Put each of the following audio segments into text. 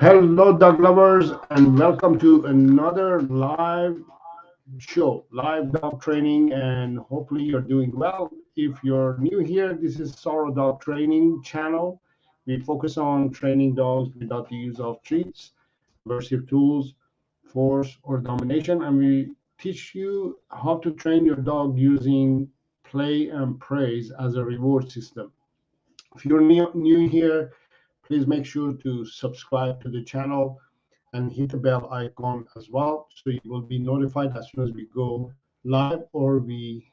Hello, dog lovers, and welcome to another live show, live dog training, and hopefully you're doing well. If you're new here, this is Saro Dog Training channel. We focus on training dogs without the use of treats, aversive tools, force, or domination, and we teach you how to train your dog using play and praise as a reward system. If you're new here, please make sure to subscribe to the channel and hit the bell icon as well so you will be notified as soon as we go live or we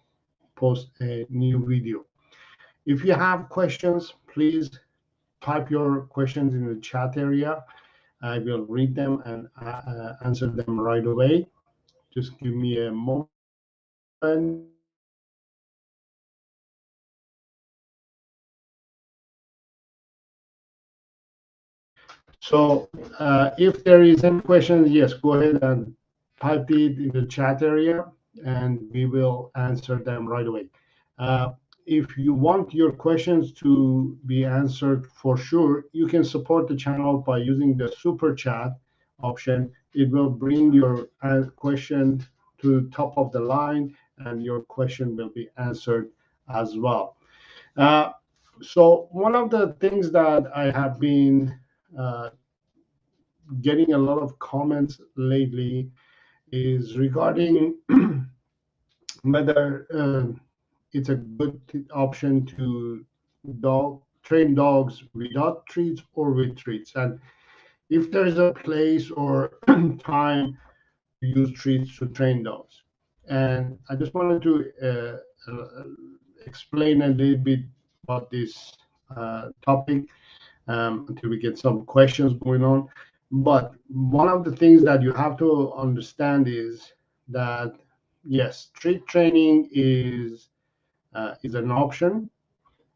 post a new video. If you have questions, please type your questions in the chat area. I will read them and answer them right away. Just give me a moment. So if there is any questions, yes, go ahead and type it in the chat area and we will answer them right away. If you want your questions to be answered for sure, you can support the channel by using the super chat option. It will bring your question to top of the line and your question will be answered as well. Uh, so one of the things that I have been uh, getting a lot of comments lately is regarding whether it's a good option to train dogs without treats or with treats, and if there's a place or time to use treats to train dogs. And I just wanted to explain a little bit about this topic until we get some questions going on. But one of the things that you have to understand is that yes, treat training is an option.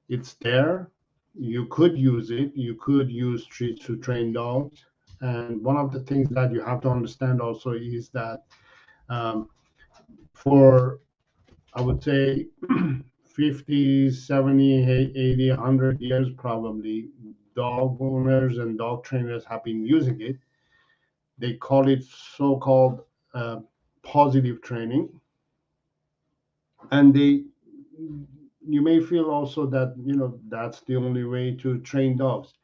It's there. You could use it. You could use treats to train dogs. And one of the things that you have to understand also is that um, for I would say 50, 70, 80, 100 years probably, dog owners and dog trainers have been using it. They call it so-called uh, positive training. And you may feel also that, that's the only way to train dogs.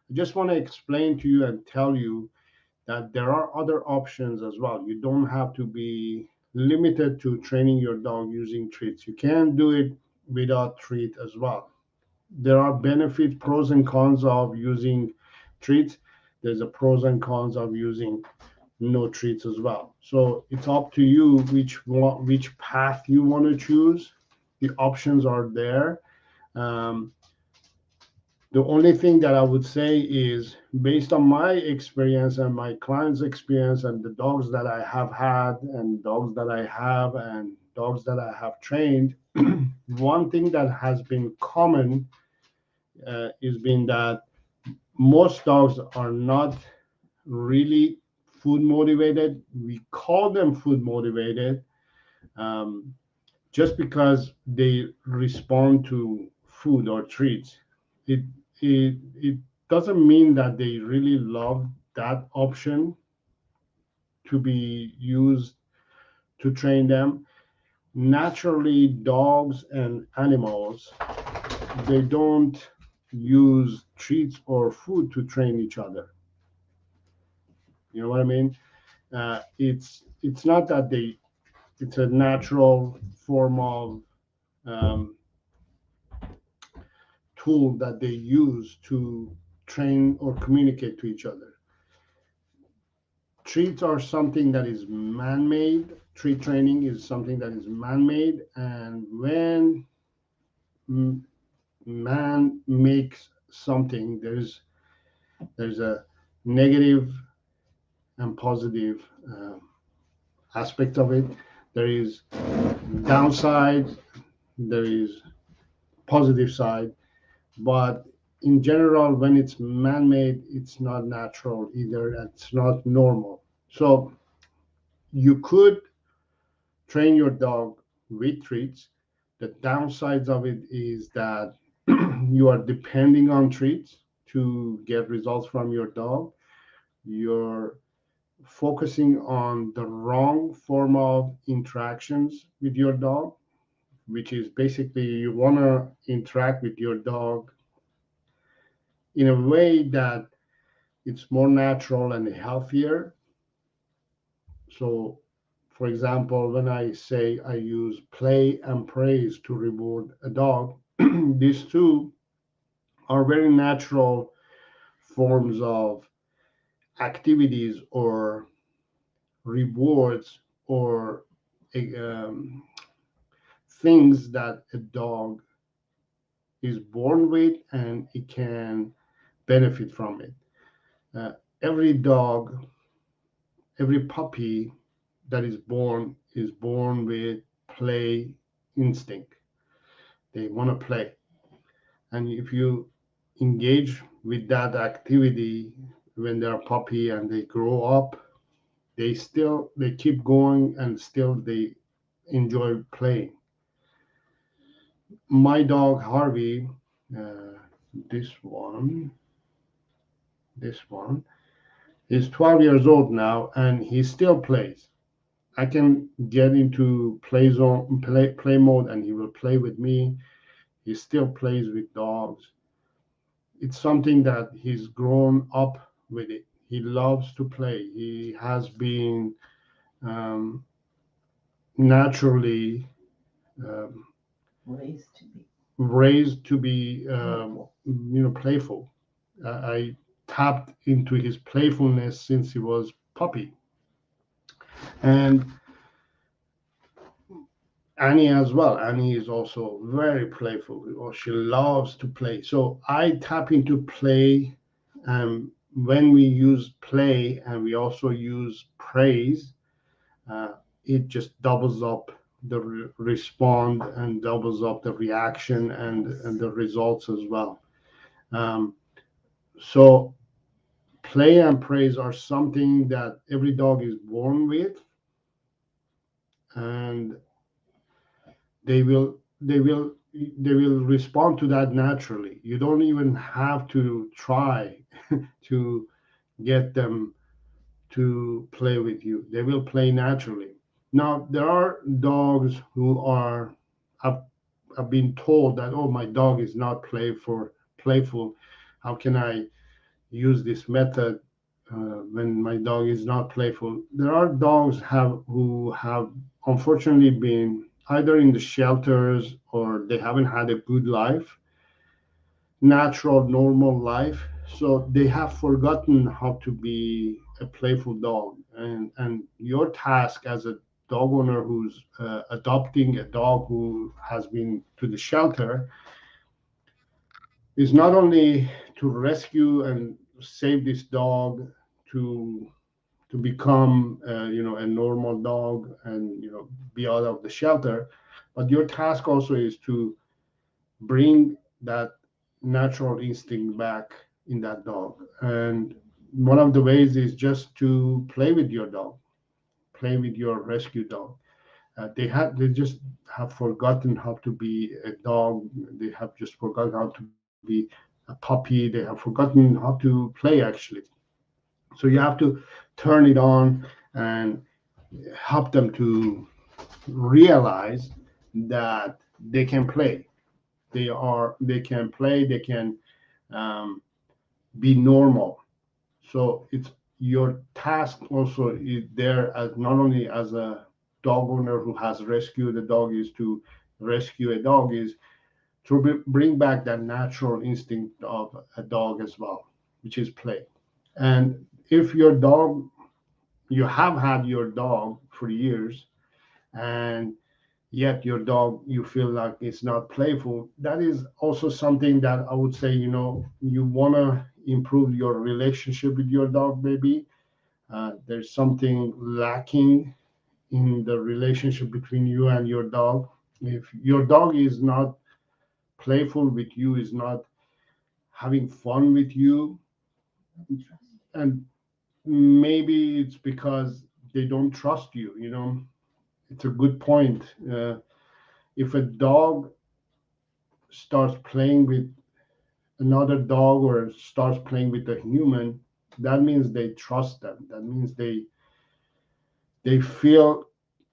I just want to explain to you and tell you that there are other options as well. You don't have to be limited to training your dog using treats. You can do it without treat as well. There are benefits, pros and cons of using treats. There's a pros and cons of using no treats as well. So it's up to you which path you want to choose. The options are there. Um, the only thing that I would say is based on my experience and my clients' experience and the dogs that I have had and dogs that I have and dogs that I have trained, one thing that has been common is been that most dogs are not really food motivated. We call them food motivated um, just because they respond to food or treats. It, it doesn't mean that they really love that option to be used to train them. Naturally, dogs and animals, they don't use treats or food to train each other. You know what I mean? It's not that it's a natural form of um, tool that they use to train or communicate to each other. Treats are something that is man-made. Treat training is something that is man-made, and when man makes something, there's a negative and positive aspect of it. There is downside, there is positive side, but in general, when it's man-made, it's not natural either. It's not normal. So you could train your dog with treats. The downsides of it is that you are depending on treats to get results from your dog. you're focusing on the wrong form of interactions with your dog, which is basically you want to interact with your dog in a way that it's more natural and healthier. So, for example, when I say I use play and praise to reward a dog, these two are very natural forms of activities or rewards or um, things that a dog is born with and it can benefit from it. Uh, every dog, every puppy that is born with play instinct. They want to play. And if you engage with that activity when they're a puppy and they grow up, they keep going and still they enjoy playing. My dog Harvey, uh, this one, this one, is 12 years old now and he still plays. I can get into play mode and he will play with me. He still plays with dogs. It's something that he's grown up with it. He loves to play. He has been um, naturally um, raised to be playful. I tapped into his playfulness since he was puppy. And Annie as well. Annie is also very playful, or she loves to play. So I tap into play. When we use play and we also use praise, uh, it just doubles up the respond and doubles up the reaction and the results as well. Um, so play and praise are something that every dog is born with, and they will respond to that naturally. You don't even have to try to get them to play with you. They will play naturally. Now there are dogs who are have, have been told that, oh, my dog is not playful. How can I use this method when my dog is not playful? There are dogs who have unfortunately been either in the shelters or they haven't had a good life, natural, normal life. So they have forgotten how to be a playful dog. And your task as a dog owner who's adopting a dog who has been to the shelter is not only to rescue and save this dog to become a normal dog and be out of the shelter, but your task also is to bring that natural instinct back in that dog. And one of the ways is just to play with your dog, play with your rescue dog. They just have forgotten how to be a dog. They have just forgotten how to be a puppy. They have forgotten how to play actually. So you have to turn it on and help them to realize that they can play. They can play. They can um, be normal. So it's your task also is there as not only as a dog owner who has rescued a dog is to rescue a dog is to bring back that natural instinct of a dog as well, which is play. And if you have had your dog for years, and yet your dog you feel like it's not playful, that is also something that I would say you want to improve your relationship with your dog. Maybe there's something lacking in the relationship between you and your dog. If your dog is not playful with you, is not having fun with you, and maybe it's because they don't trust you. It's a good point. If a dog starts playing with another dog or starts playing with a human, that means they trust them. That means they feel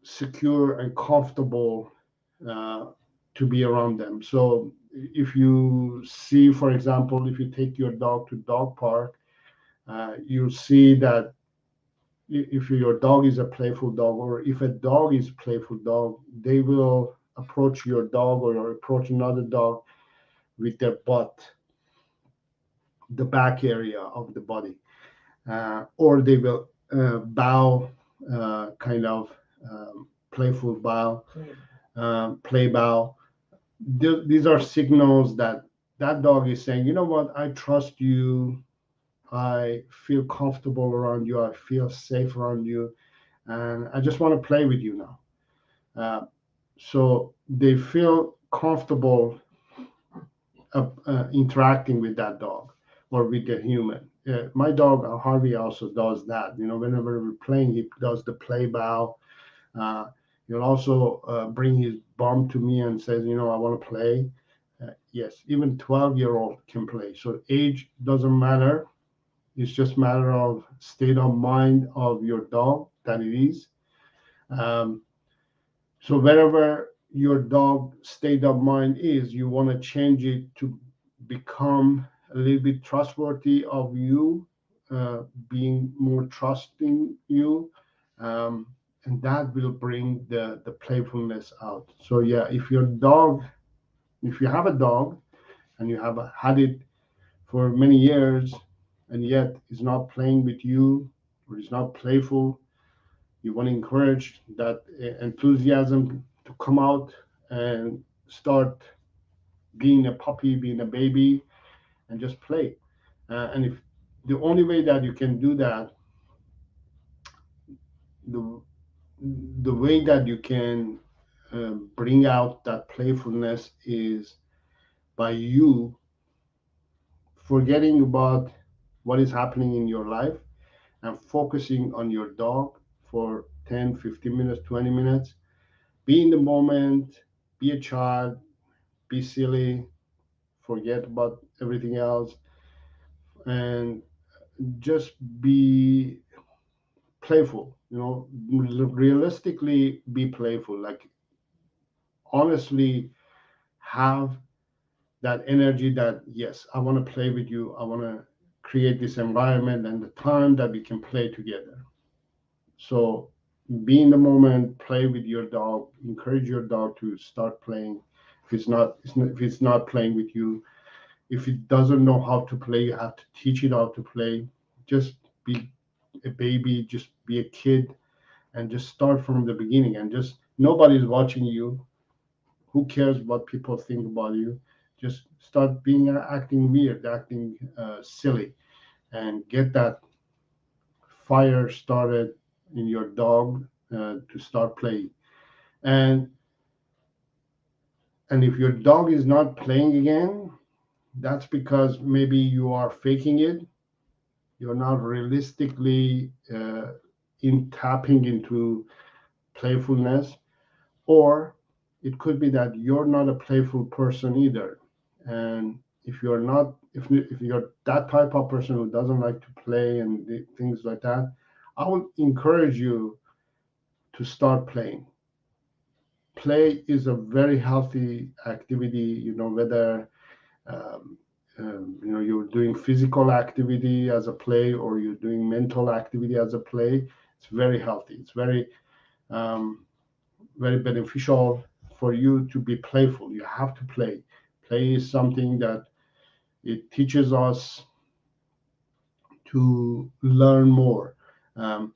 secure and comfortable uh, to be around them. So if you see, for example, if you take your dog to dog park, you'll see that if your dog is a playful dog, or if a dog is playful dog, they will approach your dog or approach another dog with their butt, the back area of the body, or they will bow, kind of playful bow, play bow. These are signals that that dog is saying, you know what, I trust you, I feel comfortable around you, I feel safe around you, and I just want to play with you now. So they feel comfortable interacting with that dog or with the human. My dog Harvey also does that. You know, whenever we're playing, he does the play bow. Uh, he'll also bring his bum to me and says, you know, I want to play. Yes, even 12-year-old can play. So age doesn't matter. It's just a matter of state of mind of your dog that it is. Um, So wherever your dog state of mind is, you want to change it to become a little bit trustworthy of you, being more trusting you, um, and that will bring the playfulness out. So yeah, if you have a dog and you have had it for many years, and yet is not playing with you or is not playful, you want to encourage that enthusiasm to come out and start being a puppy, being a baby, and just play. And if the only way that you can do that, the the way that you can bring out that playfulness is by you forgetting about what is happening in your life and focusing on your dog for 10, 15 minutes, 20 minutes. Be in the moment, be a child, be silly, forget about everything else, and just be playful. You know, realistically, be playful. Like, honestly, have that energy that, yes, I want to play with you. I want to create this environment and the time that we can play together. So, be in the moment, play with your dog, encourage your dog to start playing. If it's not playing with you, if it doesn't know how to play, you have to teach it how to play. Just be a baby, just be a kid, and just start from the beginning. And just nobody's watching you. Who cares what people think about you? Just start being acting weird, acting silly, and get that fire started in your dog to start playing. And and if your dog is not playing again, that's because maybe you are faking it. You're not realistically in tapping into playfulness, or it could be that you're not a playful person either. And if you're that type of person who doesn't like to play and things like that, I would encourage you to start playing. Play is a very healthy activity. You know, whether um, you're doing physical activity as a play or you're doing mental activity as a play, it's very healthy. It's um, very beneficial for you to be playful. You have to play. Play is something that it teaches us to learn more. um,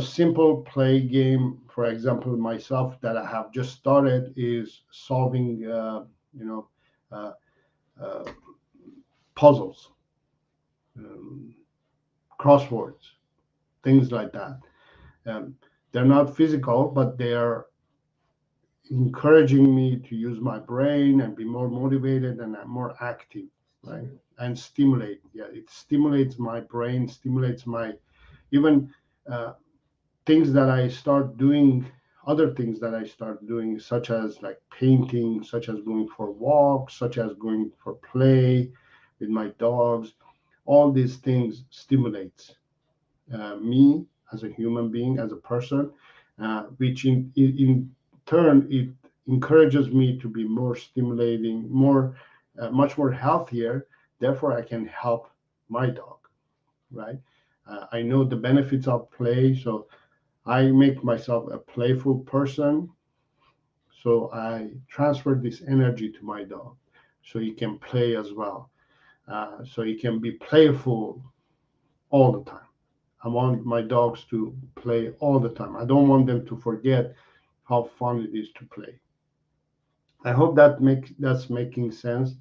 Simple play game, for example, myself that I have just started is solving you know uh, uh, puzzles, um, crosswords, things like that. Um, they're not physical, but they are encouraging me to use my brain and be more motivated and more active, right? And stimulate. Yeah, it stimulates my brain, stimulates my even uh, things that I start doing. Other things that I start doing, such as like painting, such as going for walks, such as going for play with my dogs, all these things stimulates me as a human being, as a person, which in turn it encourages me to be more stimulating, more much more healthier. Therefore, I can help my dog, right? I know the benefits of play, so I make myself a playful person. So I transfer this energy to my dog, so he can play as well. So he can be playful all the time. I want my dogs to play all the time. I don't want them to forget how fun it is to play. I hope that's making sense.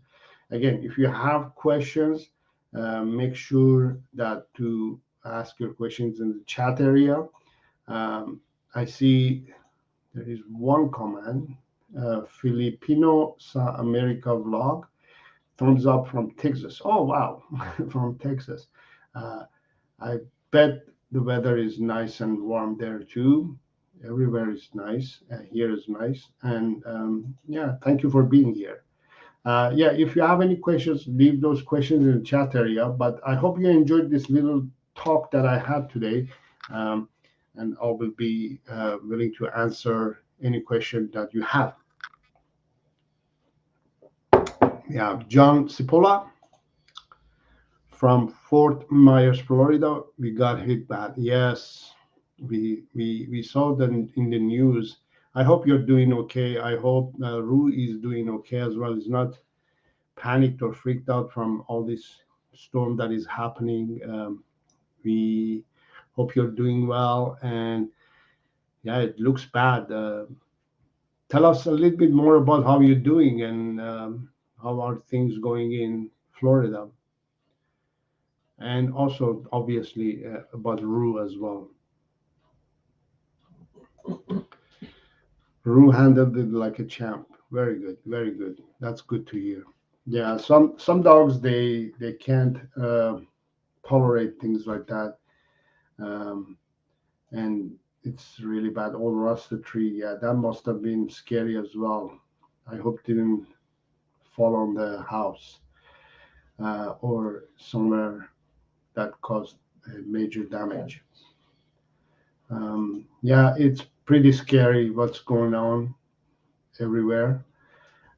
Again, if you have questions, make sure that to ask your questions in the chat area. I see there is one comment. Filipino sa America vlog, thumbs up from Texas. Oh wow, from Texas. Uh, I bet the weather is nice and warm there too. Everywhere is nice. Here is nice. And yeah, thank you for being here. Yeah, if you have any questions, leave those questions in the chat area. But I hope you enjoyed this little talk that I had today. Um, and I will be willing to answer any question that you have. Yeah, John Cipolla from Fort Myers, Florida. We got hit bad. Yes, we saw that in the news. I hope you're doing okay. I hope Rue is doing okay as well. He's not panicked or freaked out from all this storm that is happening. We hope you're doing well. And yeah, it looks bad. Tell us a little bit more about how you're doing and how are things going in Florida. And also, obviously, about Rue as well. Rue handled it like a champ. Very good, very good. That's good to hear. Yeah, some dogs they can't tolerate things like that, and it's really bad. Old rusted tree. Yeah, that must have been scary as well. I hope it didn't fall on the house or somewhere that caused major damage. Yeah, it's pretty scary what's going on everywhere.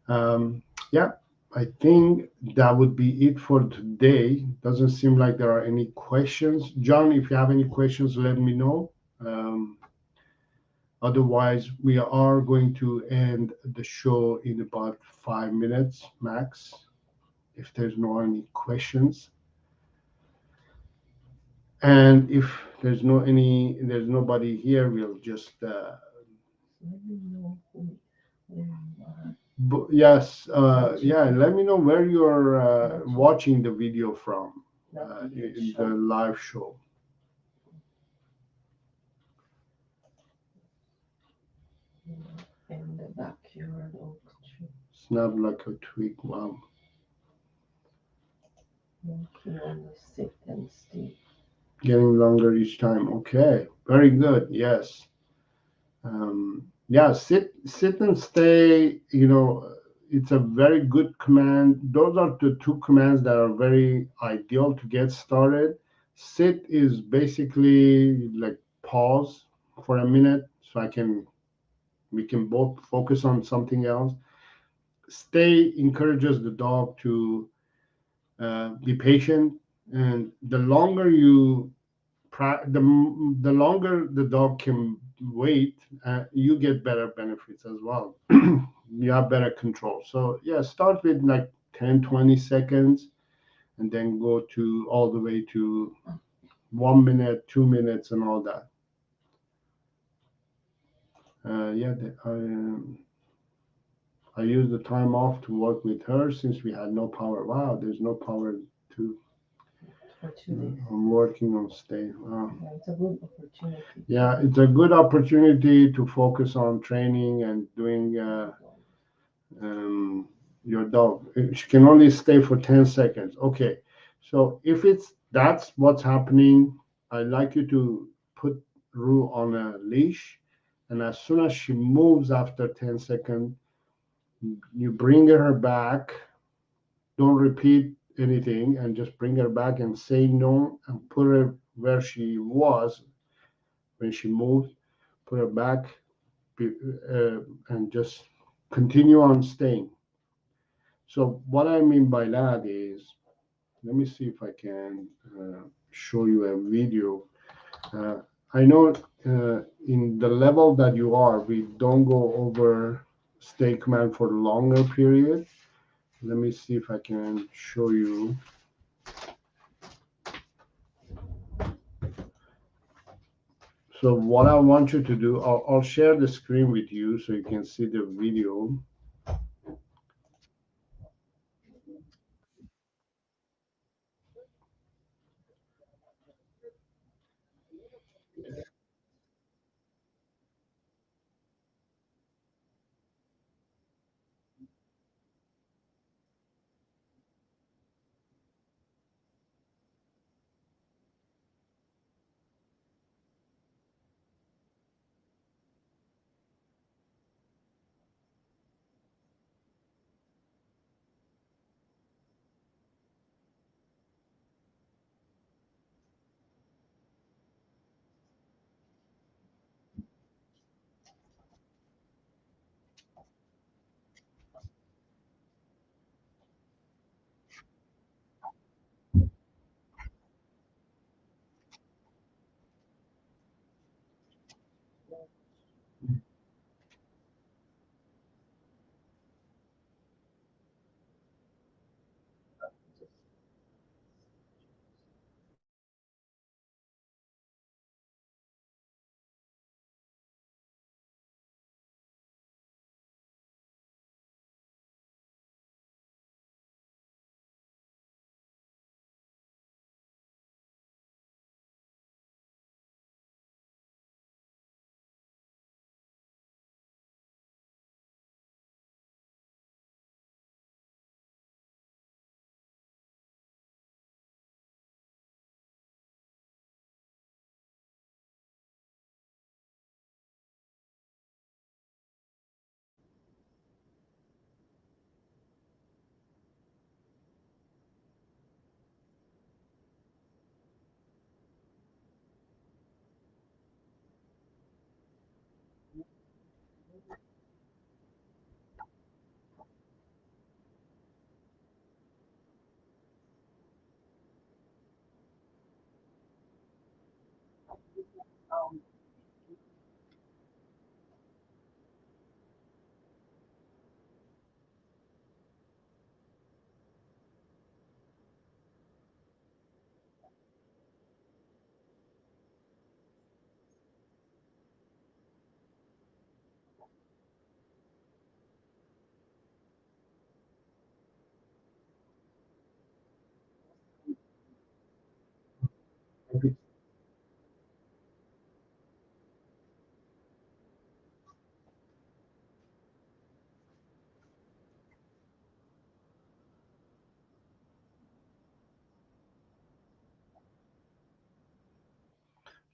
Yeah, I think that would be it for today. Doesn't seem like there are any questions. John, if you have any questions, let me know. Otherwise, we are going to end the show in about 5 minutes max, if there's no any questions. And if there's nobody here, we'll just yes, yeah, let me know where you're watching the video from in the live show. In the backyard oak tree. Snap like a twig. Wow. Walking on the sit and stay. Getting longer each time. Okay, very good. Yes. Yeah, sit and stay. It's a very good command. Those are the two commands that are very ideal to get started. Sit is basically like pause for a minute so we can both focus on something else. Stay encourages the dog to be patient, and the longer the longer the dog can wait, you get better benefits as well. You have better control. So yeah, start with like 10-20 seconds, and then go to all the way to 1 minute, 2 minutes, and all that. Yeah, I used the time off to work with her since we had no power. Wow, there's no power to. For 2 days. I'm working on stay. Wow. Yeah, it's a good opportunity. Yeah, it's a good opportunity to focus on training and doing your dog. She can only stay for 10 seconds. Okay, so if that's what's happening, I'd like you to put Rue on a leash, and as soon as she moves after 10 seconds, you bring her back. Don't repeat anything, and just bring her back and say no and put her where she was when she moved, put her back, and just continue on staying. So what I mean by that is, let me see if I can show you a video. Uh, I know in the level that you are, we don't go over stay command for longer period. Let me see if I can show you. So what I want you to do, I'll share the screen with you so you can see the video.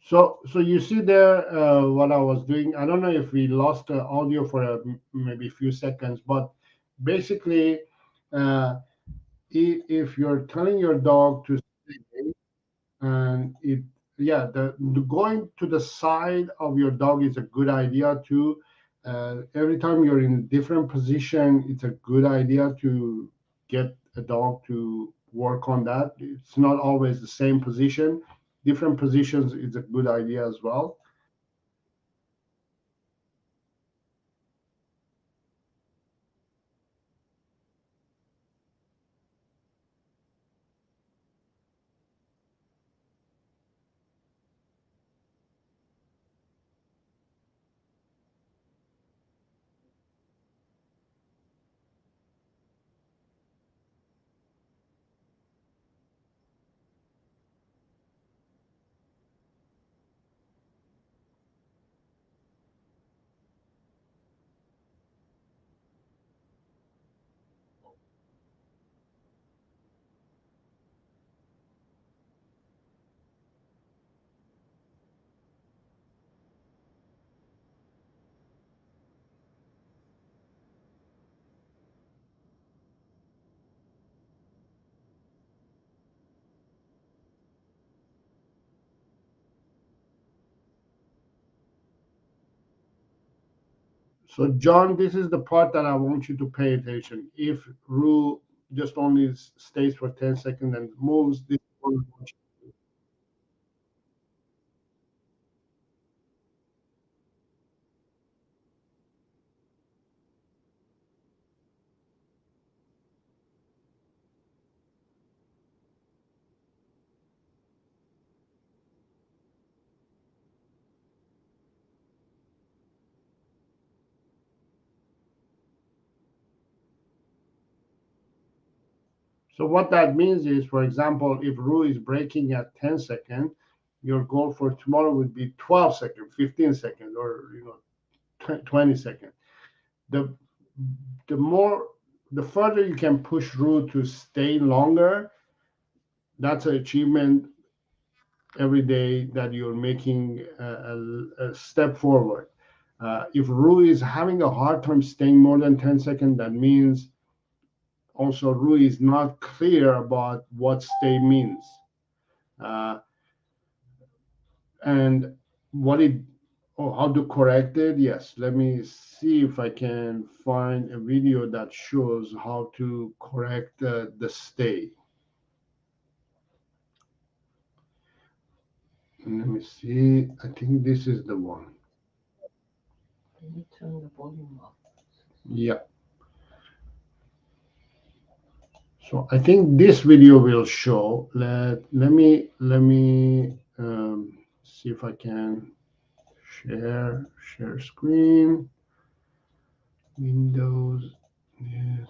So you see there what I was doing. I don't know if we lost the audio for maybe a few seconds, but basically, uh, if you're telling your dog to stay, and yeah, the going to the side of your dog is a good idea too. Every time you're in a different position, it's a good idea to get a dog to work on that. It's not always the same position. Different positions is a good idea as well. So John, this is the part that I want you to pay attention. If Rue just only stays for 10 seconds and moves, this is what I want you to do. So what that means is, for example, if Rue is breaking at 10 seconds, your goal for tomorrow would be 12 seconds, 15 seconds, or 20 seconds. The further you can push Rue to stay longer, that's an achievement every day that you're making a step forward. If Rue is having a hard time staying more than 10 seconds, that means also Rue is not clear about what stay means. And how to correct it. Yes, let me see if I can find a video that shows how to correct the stay. Let me see. I think this is the one. Let me turn the volume up. Yeah. So I think this video will show. Let me see if I can share screen. Windows. Yes.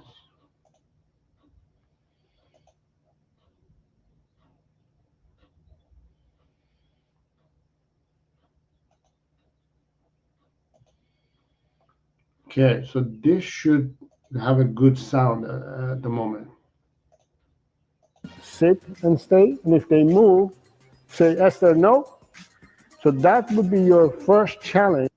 Okay, so this should have a good sound at the moment. Sit and stay, and if they move, say Esther, no. So that would be your first challenge.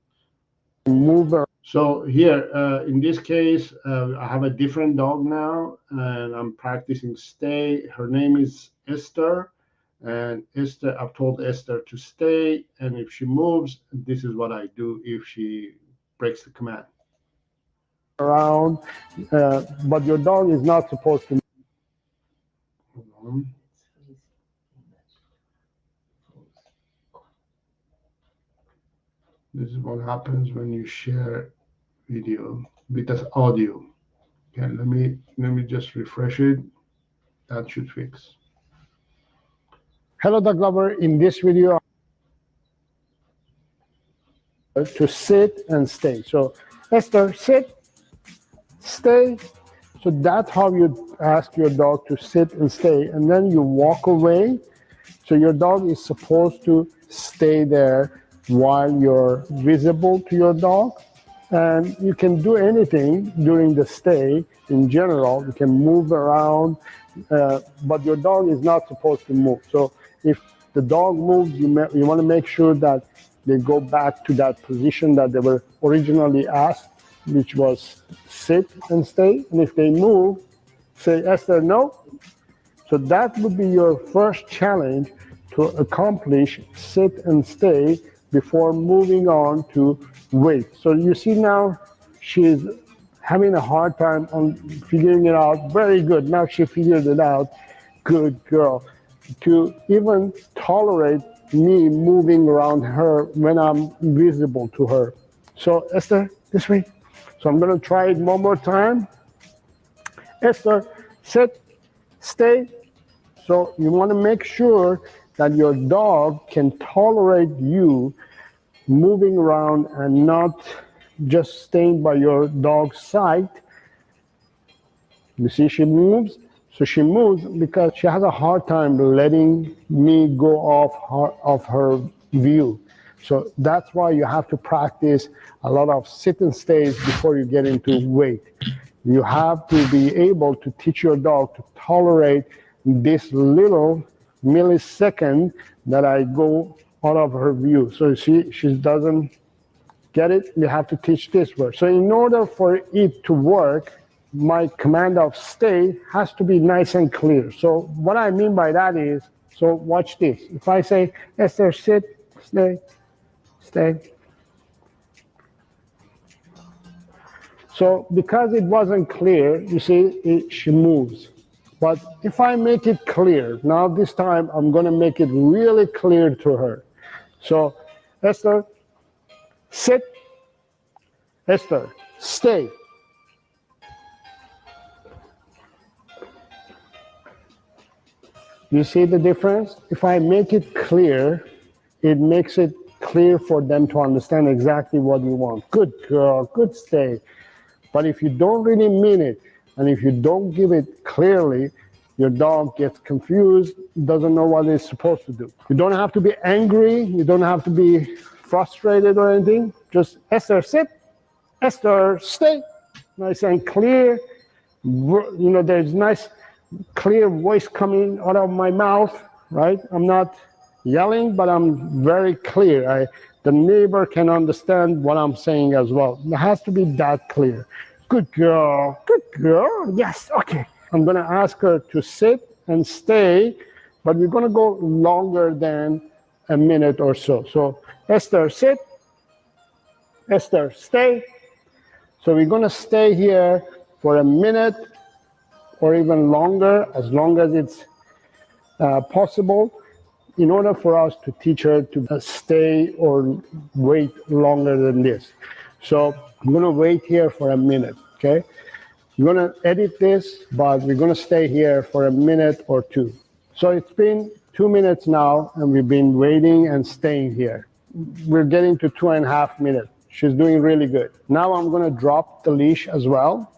Move around. So here, in this case, I have a different dog now, and I'm practicing stay. Her name is Esther, and Esther, I've told Esther to stay, and if she moves, this is what I do if she breaks the command. Around, but your dog is not supposed to. Hold on. This is what happens when you share video with us audio. Okay, let me just refresh it. That should fix. Hello, dog lover. In this video, to sit and stay. So Esther, sit, stay. So that's how you ask your dog to sit and stay, and then you walk away. So your dog is supposed to stay there while you're visible to your dog. And you can do anything during the stay in general. You can move around, but your dog is not supposed to move. So if the dog moves, you want to make sure that they go back to that position that they were originally asked, which was sit and stay. And if they move, say Esther, no. So that would be your first challenge to accomplish sit and stay before moving on to wait. So you see now she's having a hard time on figuring it out. Very good. Now she figured it out. Good girl. To even tolerate me moving around her when I'm visible to her. So Esther, this way. So I'm going to try it one more time. Esther, sit, stay. So you want to make sure that your dog can tolerate you moving around and not just staying by your dog's side. You see she moves. So she moves because she has a hard time letting me go off her view. So that's why you have to practice a lot of sit and stays before you get into wait. You have to be able to teach your dog to tolerate this little millisecond that I go out of her view. So she doesn't get it. You have to teach this word. So in order for it to work, my command of stay has to be nice and clear. So what I mean by that is, so watch this. If I say, Esther, sit, stay, stay. So because it wasn't clear, you see, she moves. But if I make it clear, now this time I'm going to make it really clear to her. So, Esther, sit. Esther, stay. You see the difference? If I make it clear, it makes it clear for them to understand exactly what you want. Good girl, good stay. But if you don't really mean it, and if you don't give it clearly, your dog gets confused, doesn't know what it's supposed to do. You don't have to be angry, you don't have to be frustrated or anything. Just, Esther, sit. Esther, stay. Nice and clear. You know, there's nice, clear voice coming out of my mouth, right? I'm not yelling, but I'm very clear. The neighbor can understand what I'm saying as well. It has to be that clear. Good girl, good girl. Yes, okay. I'm going to ask her to sit and stay, but we're going to go longer than a minute or so. So, Esther, sit. Esther, stay. So we're going to stay here for a minute or even longer, as long as it's possible, in order for us to teach her to stay or wait longer than this. So I'm going to wait here for a minute, okay? I'm going to edit this, but we're going to stay here for a minute or two. So it's been 2 minutes now, and we've been waiting and staying here. We're getting to 2.5 minutes. She's doing really good. Now I'm going to drop the leash as well.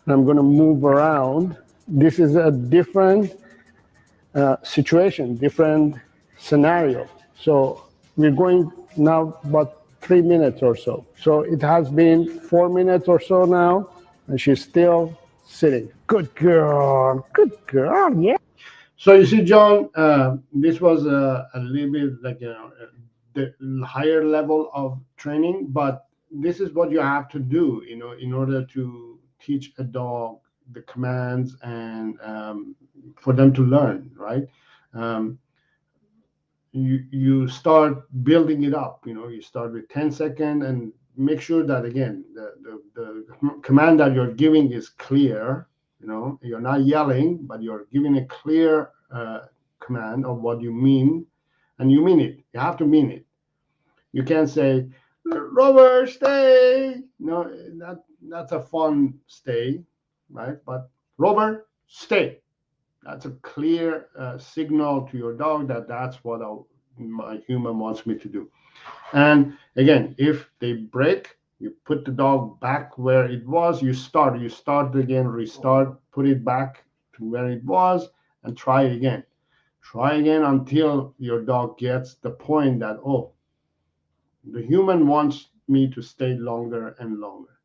I'm going to move around. This is a different situation, different scenario. So we're going now about 3 minutes or so. So it has been 4 minutes or so now, and she's still sitting. Good girl, yeah. So you see, John, this was a little bit like, the higher level of training, but this is what you have to do, in order to teach a dog the commands and for them to learn, right? You start building it up. You start with 10 seconds and make sure that, again, the command that you're giving is clear. You're not yelling, but you're giving a clear command of what you mean, and you mean it. You have to mean it. You can't say, Rover, stay. No, that's a fun stay, right? But Rover, stay. That's a clear signal to your dog that that's what my human wants me to do. And again, if they break, you put the dog back where it was. You start again, restart, put it back to where it was, and try again. Try again until your dog gets the point that, oh, the human wants me to stay longer and longer.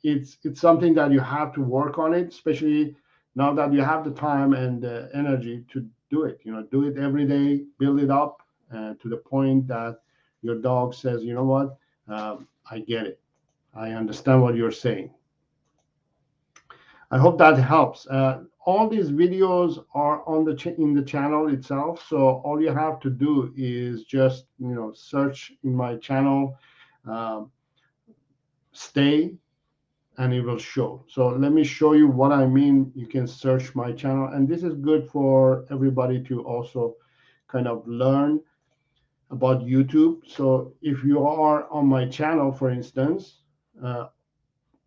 It's something that you have to work on it, especially now that you have the time and the energy to do it. Do it every day, build it up to the point that your dog says, you know what, I get it. I understand what you're saying. I hope that helps. All these videos are on in the channel itself. So all you have to do is just, search in my channel, stay, and it will show. So let me show you what I mean. You can search my channel, and this is good for everybody to also kind of learn about YouTube. So if you are on my channel, for instance,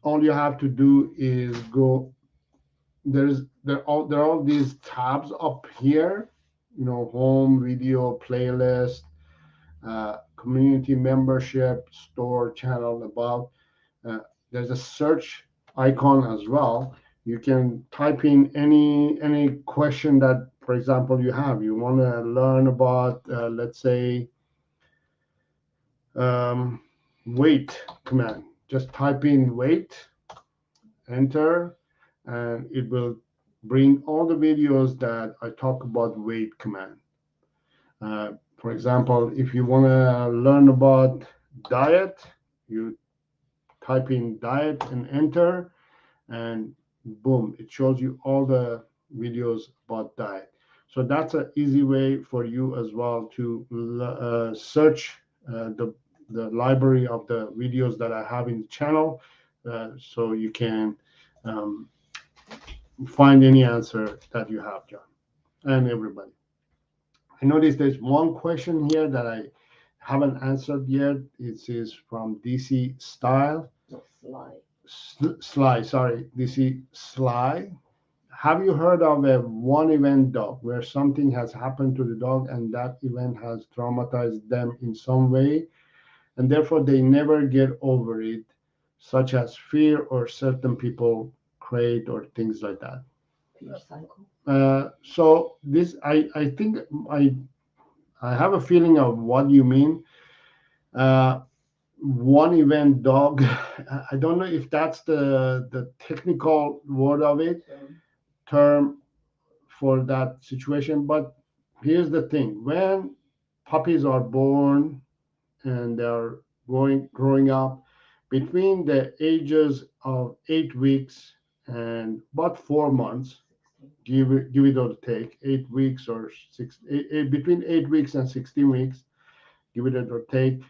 all you have to do is go. There are all these tabs up here. Home, video, playlist, community membership, store, channel, about. There's a search icon as well. You can type in any question that, for example, you have. You want to learn about, let's say, wait command. Just type in wait, enter, and it will bring all the videos that I talk about wait command. For example, if you want to learn about diet, you type in diet and enter, and boom, it shows you all the videos about diet. So that's an easy way for you as well to search the library of the videos that I have in the channel, so you can find any answer that you have, John, and everybody. I noticed there's one question here that I haven't answered yet. It is from DC Style. No, Sly. Sly, sorry, DC Sly. Have you heard of a one event dog where something has happened to the dog and that event has traumatized them in some way and therefore they never get over it, such as fear or certain people create or things like that? Fear cycle. So this, I think I have a feeling of what you mean. One event dog. I don't know if that's the technical word of it, term for that situation. But here's the thing: when puppies are born and they're growing up, between the ages of 8 weeks and about 4 months, give it or take 8 weeks or between 8 weeks and 16 weeks, give it or take.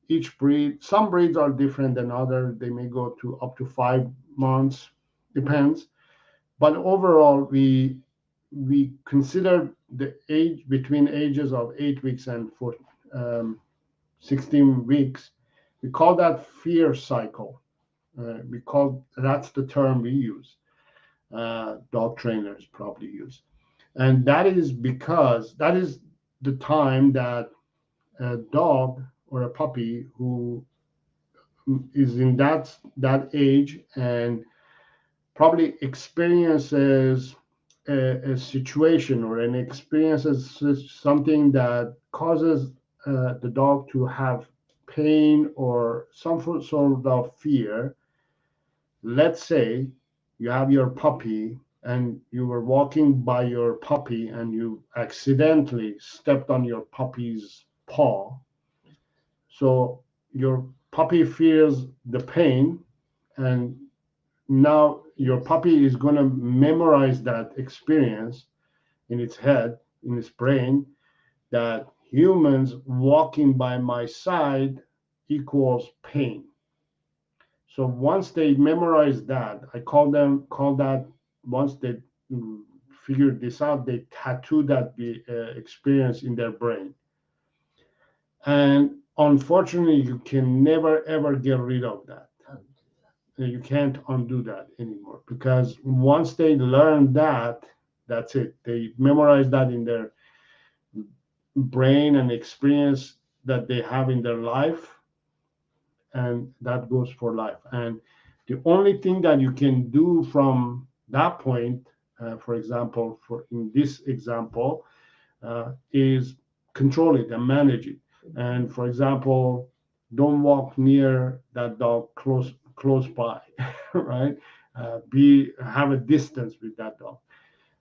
Each breed, some breeds are different than others. They may go to up to 5 months, depends. But overall, we consider the age between ages of 8 weeks and 16 weeks. We call that fear cycle. That's the term we use. Dog trainers probably use, and that is because that is the time that a dog or a puppy who is in that age and probably experiences a situation or an experiences something that causes the dog to have pain or some sort of fear. Let's say you have your puppy and you were walking by your puppy and you accidentally stepped on your puppy's paw. So your puppy feels the pain, and now your puppy is going to memorize that experience in its head, in its brain, that humans walking by my side equals pain. So once they memorize that, I call that, once they figure this out, they tattoo that experience in their brain. And unfortunately, you can never ever get rid of that. You can't undo that anymore, because once they learn that, that's it. They memorize that in their brain and experience that they have in their life, and that goes for life. And the only thing that you can do from that point, for example, in this example, is control it and manage it. And for example, don't walk near that dog close by, right? Have a distance with that dog.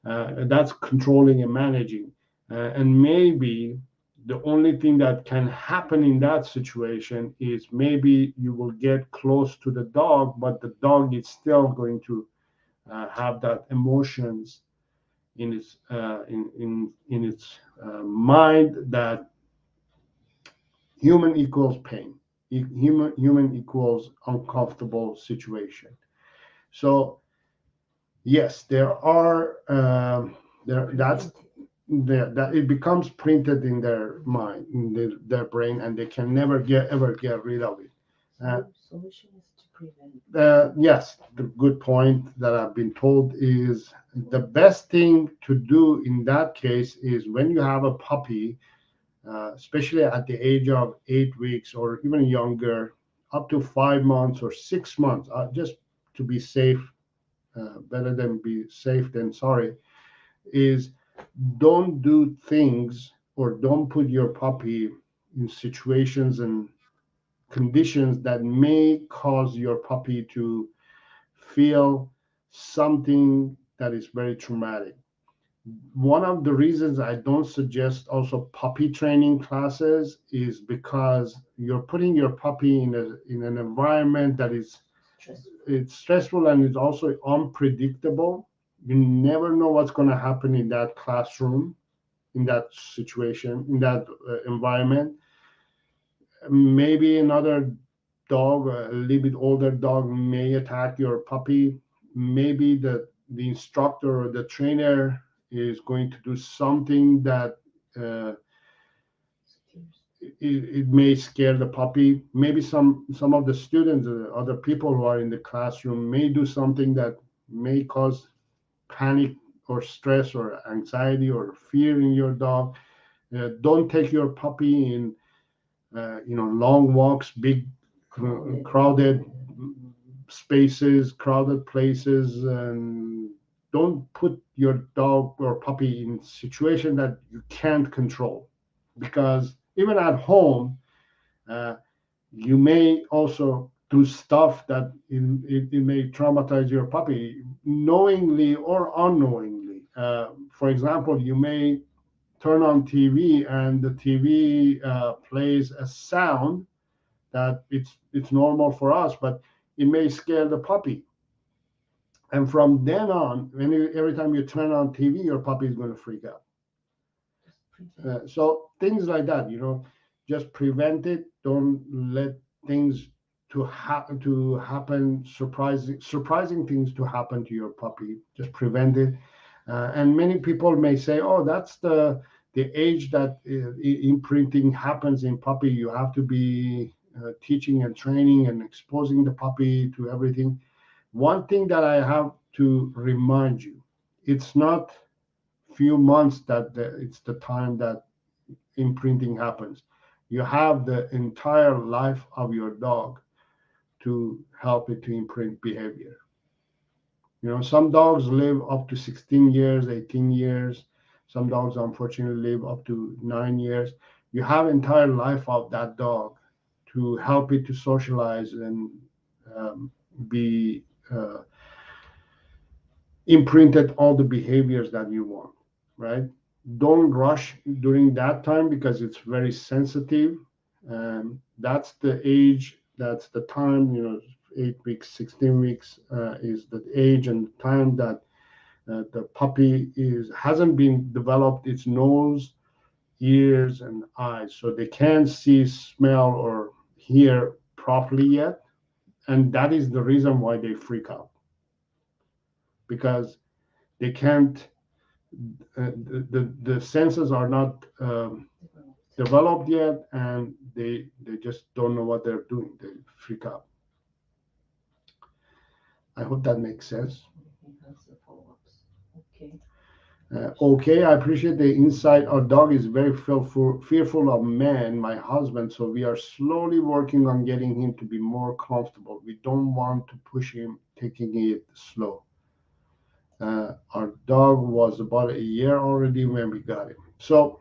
That's controlling and managing. And maybe the only thing that can happen in that situation is maybe you will get close to the dog, but the dog is still going to have that emotions in its mind that human equals pain, human equals uncomfortable situation. So yes, there are that it becomes printed in their mind, in their brain, and they can never ever get rid of it. Solution is to prevent. Yes, the good point that I've been told is the best thing to do in that case is when you have a puppy, especially at the age of 8 weeks or even younger, up to 5 months or 6 months, just to be safe, better than be safe than sorry, is don't do things or don't put your puppy in situations and conditions that may cause your puppy to feel something that is very traumatic. One of the reasons I don't suggest also puppy training classes is because you're putting your puppy in an environment that is it's stressful and it's also unpredictable. You never know what's going to happen in that classroom, in that situation, in that environment. maybe another dog, a little bit older dog, may attack your puppy. Maybe the instructor or the trainer is going to do something that it may scare the puppy. Maybe some of the students, other people who are in the classroom, may do something that may cause panic or stress or anxiety or fear in your dog. Don't take your puppy in long walks, big crowded spaces, crowded places, and don't put your dog or puppy in situation that you can't control, because even at home, you may also do stuff that it may traumatize your puppy, knowingly or unknowingly. For example, you may turn on TV and the TV plays a sound that it's normal for us, but it may scare the puppy. And from then on, every time you turn on TV, your puppy is going to freak out. So things like that, just prevent it. Don't let things to happen, surprising things to happen to your puppy. Just prevent it. And many people may say, "Oh, that's the age that imprinting happens in puppy. You have to be teaching and training and exposing the puppy to everything." One thing that I have to remind you, it's not few months that it's the time that imprinting happens. You have the entire life of your dog to help it to imprint behavior. Some dogs live up to 16 years, 18 years. Some dogs, unfortunately, live up to 9 years. You have entire life of that dog to help it to socialize and be imprinted all the behaviors that you want, right? Don't rush during that time because it's very sensitive. That's the age, that's the time, 8 weeks, 16 weeks is the age and time that the puppy hasn't been developed its nose, ears, and eyes, so they can't see, smell, or hear properly yet. And that is the reason why they freak out, because they can't. The senses are not developed yet, and they just don't know what they're doing. They freak out. I hope that makes sense. Okay. Okay, I appreciate the insight. Our dog is very fearful of men, my husband, so we are slowly working on getting him to be more comfortable. We don't want to push him, taking it slow. Our dog was about a year already when we got him. So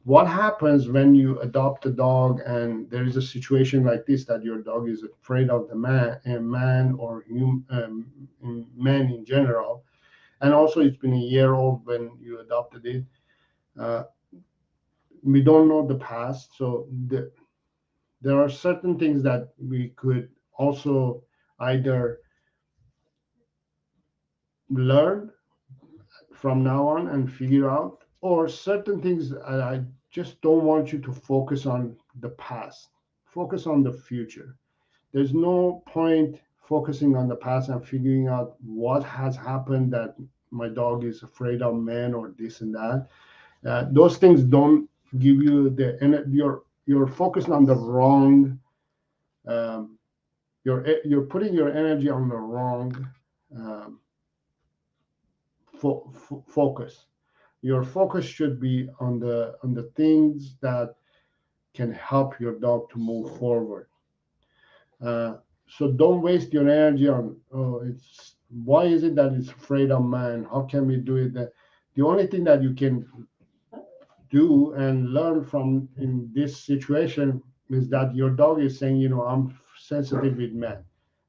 what happens when you adopt a dog and there is a situation like this, that your dog is afraid of a man or men in general, and also it's been a year old when you adopted it. We don't know the past, so there are certain things that we could also either learn from now on and figure out, or certain things I just don't want you to focus on the past. Focus on the future. There's no point focusing on the past and figuring out what has happened, that my dog is afraid of men or this and that. Those things don't give you you're focused on the wrong. You're putting your energy on the wrong focus. Your focus should be on the things that can help your dog to move forward. So don't waste your energy on, it's why is it that it's afraid of man? How can we do it? The only thing that you can do and learn from in this situation is that your dog is saying, I'm sensitive with men.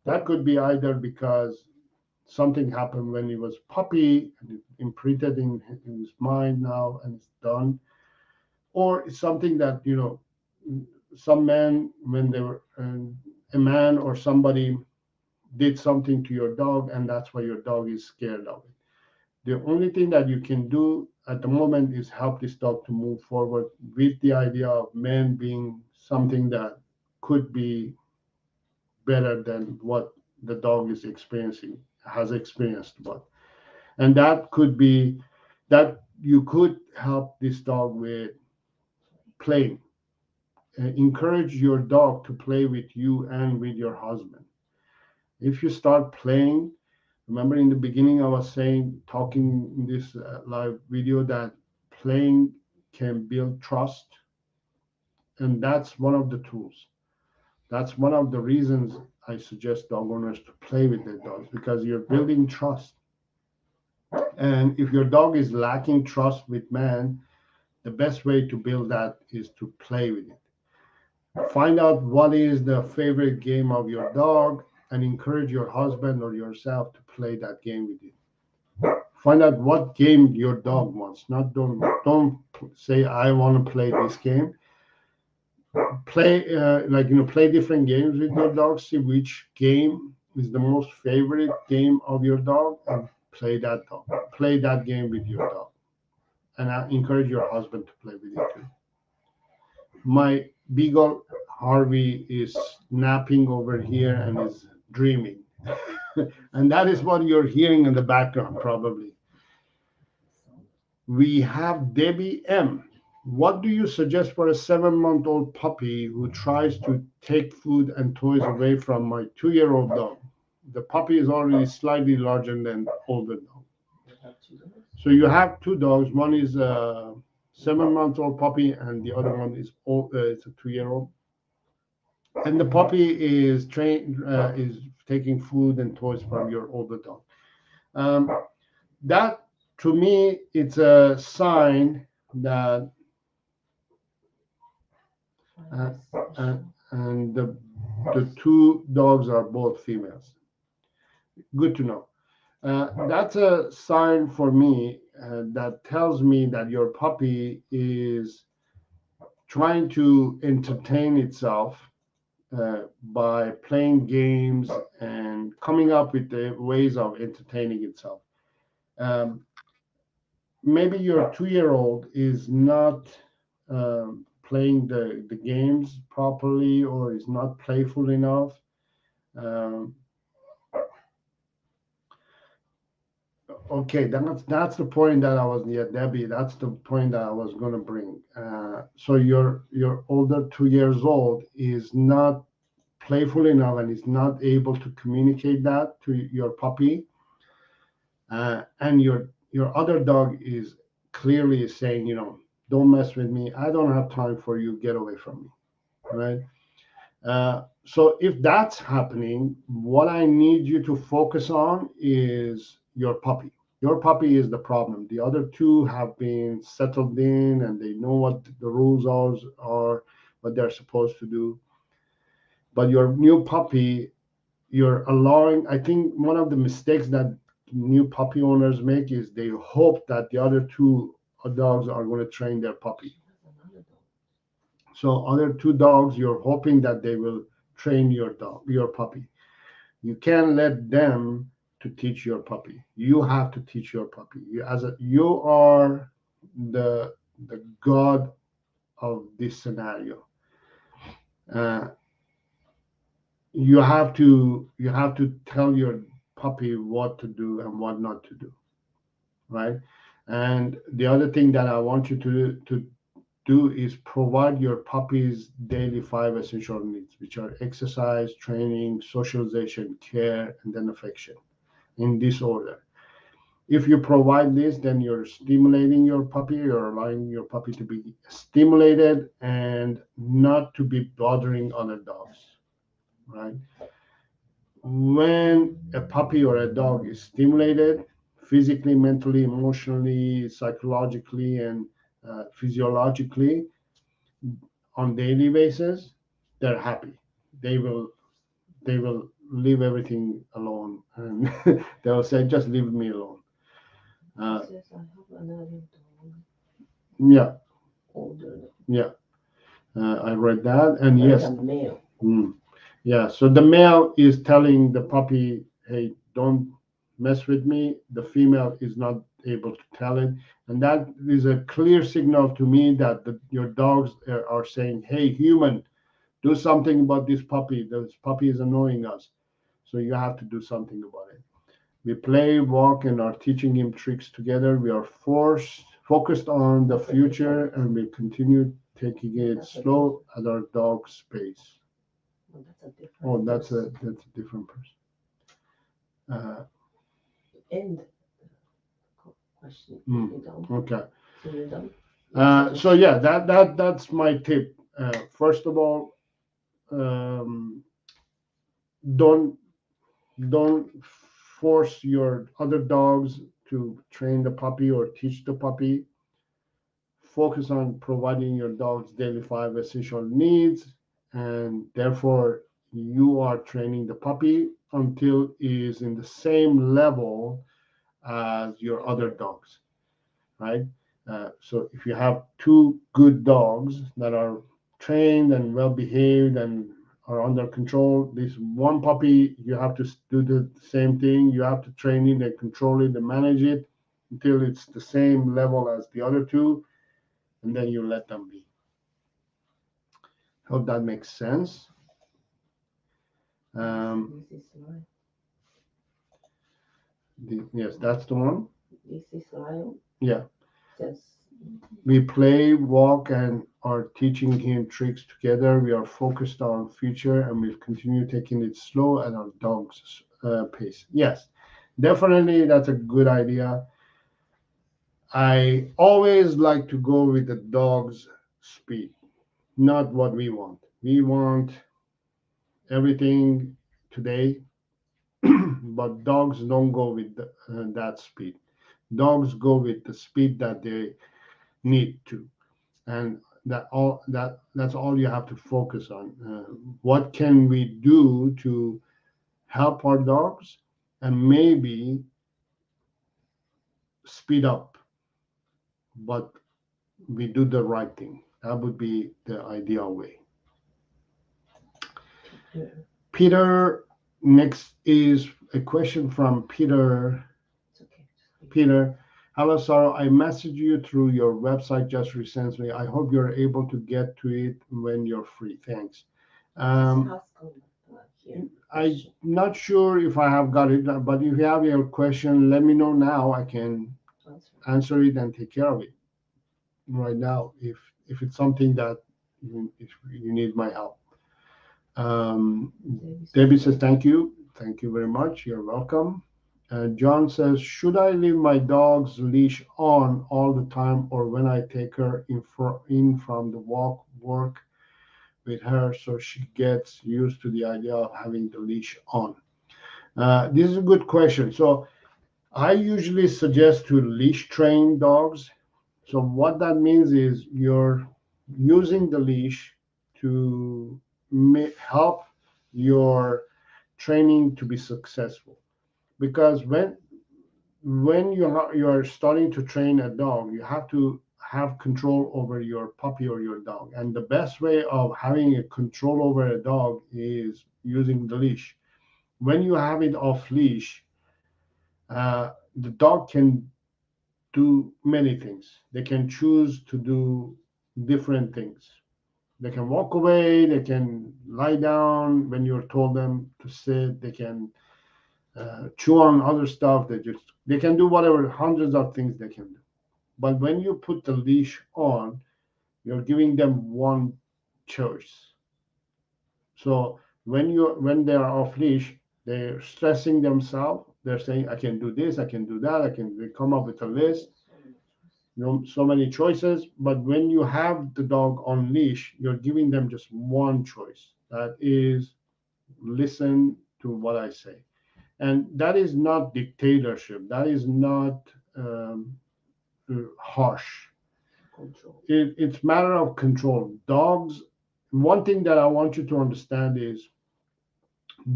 That could be either because something happened when he was puppy and it imprinted in his mind now and it's done, or it's something that some men, when they were a man or somebody did something to your dog, and that's why your dog is scared of it. The only thing that you can do at the moment is help this dog to move forward with the idea of men being something that could be better than what the dog is has experienced. But and that could be that you could help this dog with playing. Encourage your dog to play with you and with your husband. If you start playing, remember in the beginning I was saying, talking in this live video, that playing can build trust, and that's one of the tools. That's one of the reasons I suggest dog owners to play with their dogs, because you're building trust. And if your dog is lacking trust with man, the best way to build that is to play with it. Find out what is the favorite game of your dog and encourage your husband or yourself to play that game with you. Find out what game your dog wants. Don't say I want to play this game. Play play different games with your dog. See which game is the most favorite game of your dog and play that dog. Play that game with your dog, and I encourage your husband to play with it too. My beagle Harvey is napping over here and is dreaming. And that is what you're hearing in the background probably. We have Debbie M. What do you suggest for a 7-month-old puppy who tries to take food and toys away from my 2-year-old dog? The puppy is already slightly larger than the older dog. So you have 2 dogs. One is a 7-month-old puppy and the other one is it's a 2-year-old. And the puppy is taking food and toys from your older dog. That, to me, it's a sign that and the 2 dogs are both females. Good to know. That's a sign for me that tells me that your puppy is trying to entertain itself by playing games and coming up with the ways of entertaining itself. Maybe your 2-year-old is not playing the games properly, or is not playful enough. Okay, that's the point that I was Debbie. That's the point that I was going to bring. So your older 2 years old is not playful enough and is not able to communicate that to your puppy, and your other dog is clearly saying, don't mess with me. I don't have time for you. Get away from me, right? So if that's happening, what I need you to focus on is your puppy. Your puppy is the problem. The other 2 have been settled in and they know what the rules are, what they're supposed to do. But your new puppy, you're allowing, I think one of the mistakes that new puppy owners make is they hope that the other 2 dogs are going to train their puppy. So other 2 dogs, you're hoping that they will train your puppy. You can't let them to teach your puppy. You have to teach your puppy. You are the god of this scenario. You have to tell your puppy what to do and what not to do, right? And the other thing that I want you to do is provide your puppy's daily 5 essential needs, which are exercise, training, socialization, care, and then affection, in this order. If you provide this, then you're stimulating your puppy, you're allowing your puppy to be stimulated and not to be bothering other dogs, right? When a puppy or a dog is stimulated physically, mentally, emotionally, psychologically, and physiologically on daily basis, they're happy. They will leave everything alone, and they will say, just leave me alone. Says I have another dog. Yeah, Older. yeah. I read that, and yes. A male. Yeah, so the male is telling the puppy, hey, don't mess with me. The female is not able to tell it. And that is a clear signal to me that your dogs are saying, hey, human, do something about this puppy. This puppy is annoying us. So you have to do something about it. We play, walk, and are teaching him tricks together. We are focused on the future, and we continue taking it slow at our dog's pace. Well, that's a different That's a different person. End question. Mm, You done? Okay. So you're done? So yeah, that's my tip. First of all, don't force your other dogs to train the puppy or teach the puppy. Focus on providing your dog's daily 5 essential needs, and therefore you are training the puppy until it is in the same level as your other dogs, right? So if you have 2 good dogs that are trained and well behaved and are under control, this one puppy, you have to do the same thing. You have to train it and control it and manage it until it's the same level as the other 2, and then you let them be. Hope that makes sense. This is right. Yes, that's the one. This is Lion. Yeah. Just We play, walk, and are teaching him tricks together. We are focused on future, and we've continued taking it slow at our dog's pace. Yes, definitely, that's a good idea. I always like to go with the dog's speed, not what we want. We want everything today, but dogs don't go with that speed. Dogs go with the speed that they need to, and that's all you have to focus on. What can we do to help our dogs, and maybe speed up, but we do the right thing. That would be the ideal way. Peter, next is a question from Peter. it's okay. Peter, hello, Saro. I messaged you through your website just recently. I hope you're able to get to it when you're free. Thanks. Just ask them, here. I'm not sure if I have got it, but if you have your question, let me know now. I can answer it and take care of it right now if it's something that if you need my help. Debbie says thank you. Thank you very much. You're welcome. John says, should I leave my dog's leash on all the time, or when I take her in from the work with her, so she gets used to the idea of having the leash on? This is a good question. So I usually suggest to leash train dogs. So what that means is you're using the leash to help your training to be successful. Because when you're starting to train a dog, you have to have control over your puppy or your dog. And the best way of having a control over a dog is using the leash. When you have it off leash, the dog can do many things. They can choose to do different things. They can walk away, they can lie down when you're told them to sit, they can chew on other stuff, they can do whatever, hundreds of things they can do. But when you put the leash on, you're giving them one choice. So when they're off leash, they're stressing themselves. They're saying, I can do this, I can do that, they come up with a list, so many choices. But when you have the dog on leash, you're giving them just one choice. That is, listen to what I say. And that is not dictatorship. That is not harsh. Control. It's matter of control. Dogs, one thing that I want you to understand is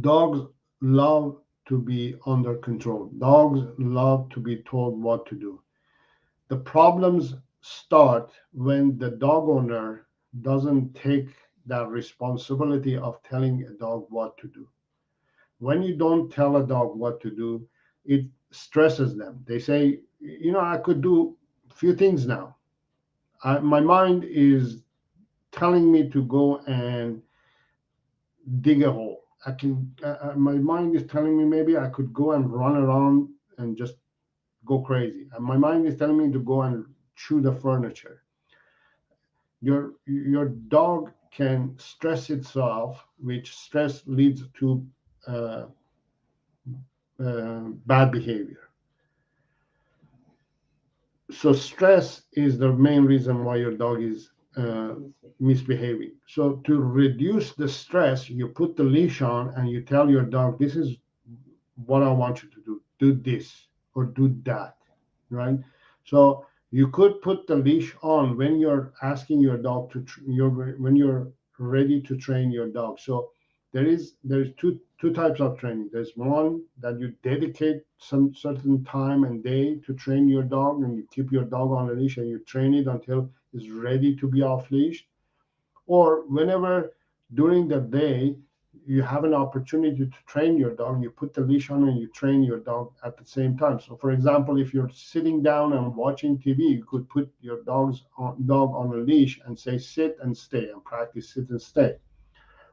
dogs love to be under control. Dogs love to be told what to do. The problems start when the dog owner doesn't take that responsibility of telling a dog what to do. When you don't tell a dog what to do, it stresses them. They say, I could do a few things now. My mind is telling me to go and dig a hole. I can. My mind is telling me maybe I could go and run around and just go crazy. And my mind is telling me to go and chew the furniture. Your dog can stress itself, which stress leads to uh, bad behavior. So stress is the main reason why your dog is misbehaving. So to reduce the stress, you put the leash on and you tell your dog, this is what I want you to do. Do this or do that, right? So you could put the leash on when you're asking your dog to when you're ready to train your dog. So there's two types of training. There's one that you dedicate some certain time and day to train your dog, and you keep your dog on a leash and you train it until it's ready to be off leash. Or whenever during the day you have an opportunity to train your dog, you put the leash on and you train your dog at the same time. So for example, if you're sitting down and watching TV, you could put your dog on a leash and say sit and stay and practice sit and stay.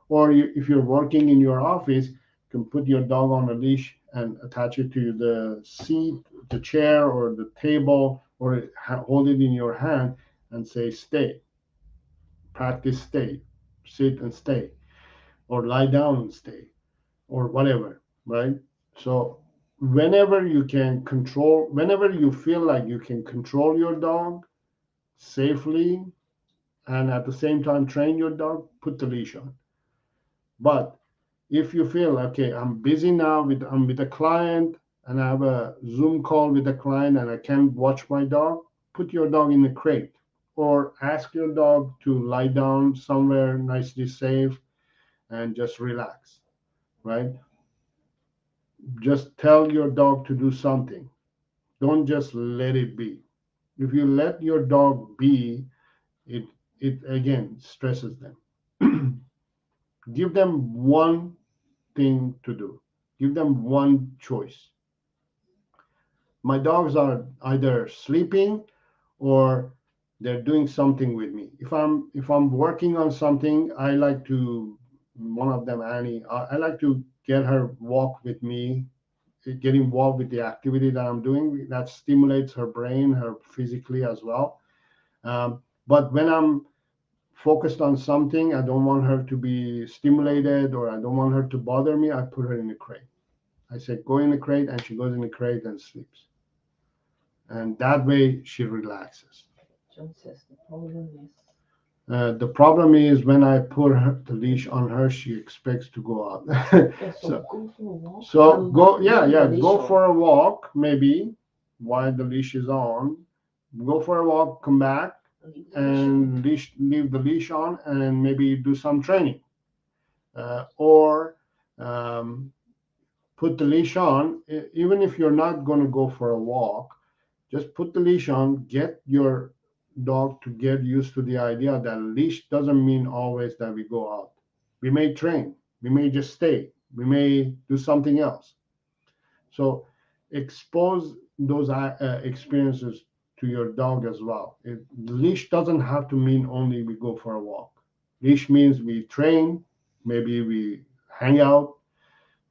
Or if you're working in your office, you can put your dog on a leash and attach it to the seat, the chair, or the table, or hold it in your hand and say stay, practice stay, sit and stay, or lie down and stay, or whatever, right? So whenever you feel like you can control your dog safely and at the same time train your dog, put the leash on. But if you feel okay, I'm busy now I'm with a client and I have a Zoom call with a client and I can't watch my dog, put your dog in a crate or ask your dog to lie down somewhere nicely safe and just relax, right? Just tell your dog to do something. Don't just let it be. If you let your dog be, it again stresses them. Give them one thing to do. Give them one choice. My dogs are either sleeping or they're doing something with me. If I'm working on something, I like to one of them, Annie, I like to get her walk with me, get involved with the activity that I'm doing. That stimulates her brain, her physically as well. But when I'm focused on something, I don't want her to be stimulated or I don't want her to bother me, I put her in a crate. I say, go in the crate, and she goes in the crate and sleeps. And that way she relaxes. John says The problem is when I put the leash on her, she expects to go out. yeah, So, go for a walk. so go, back, yeah, leave yeah, the leash go on. for a walk, maybe while the leash is on. Go for a walk, come back, and leave the leash on, and maybe do some training. Or put the leash on, even if you're not going to go for a walk, just put the leash on, get your dog to get used to the idea that leash doesn't mean always that we go out. We may train, we may just stay, we may do something else. So expose those experiences to your dog as well. Leash doesn't have to mean only we go for a walk. Leash means we train, maybe we hang out,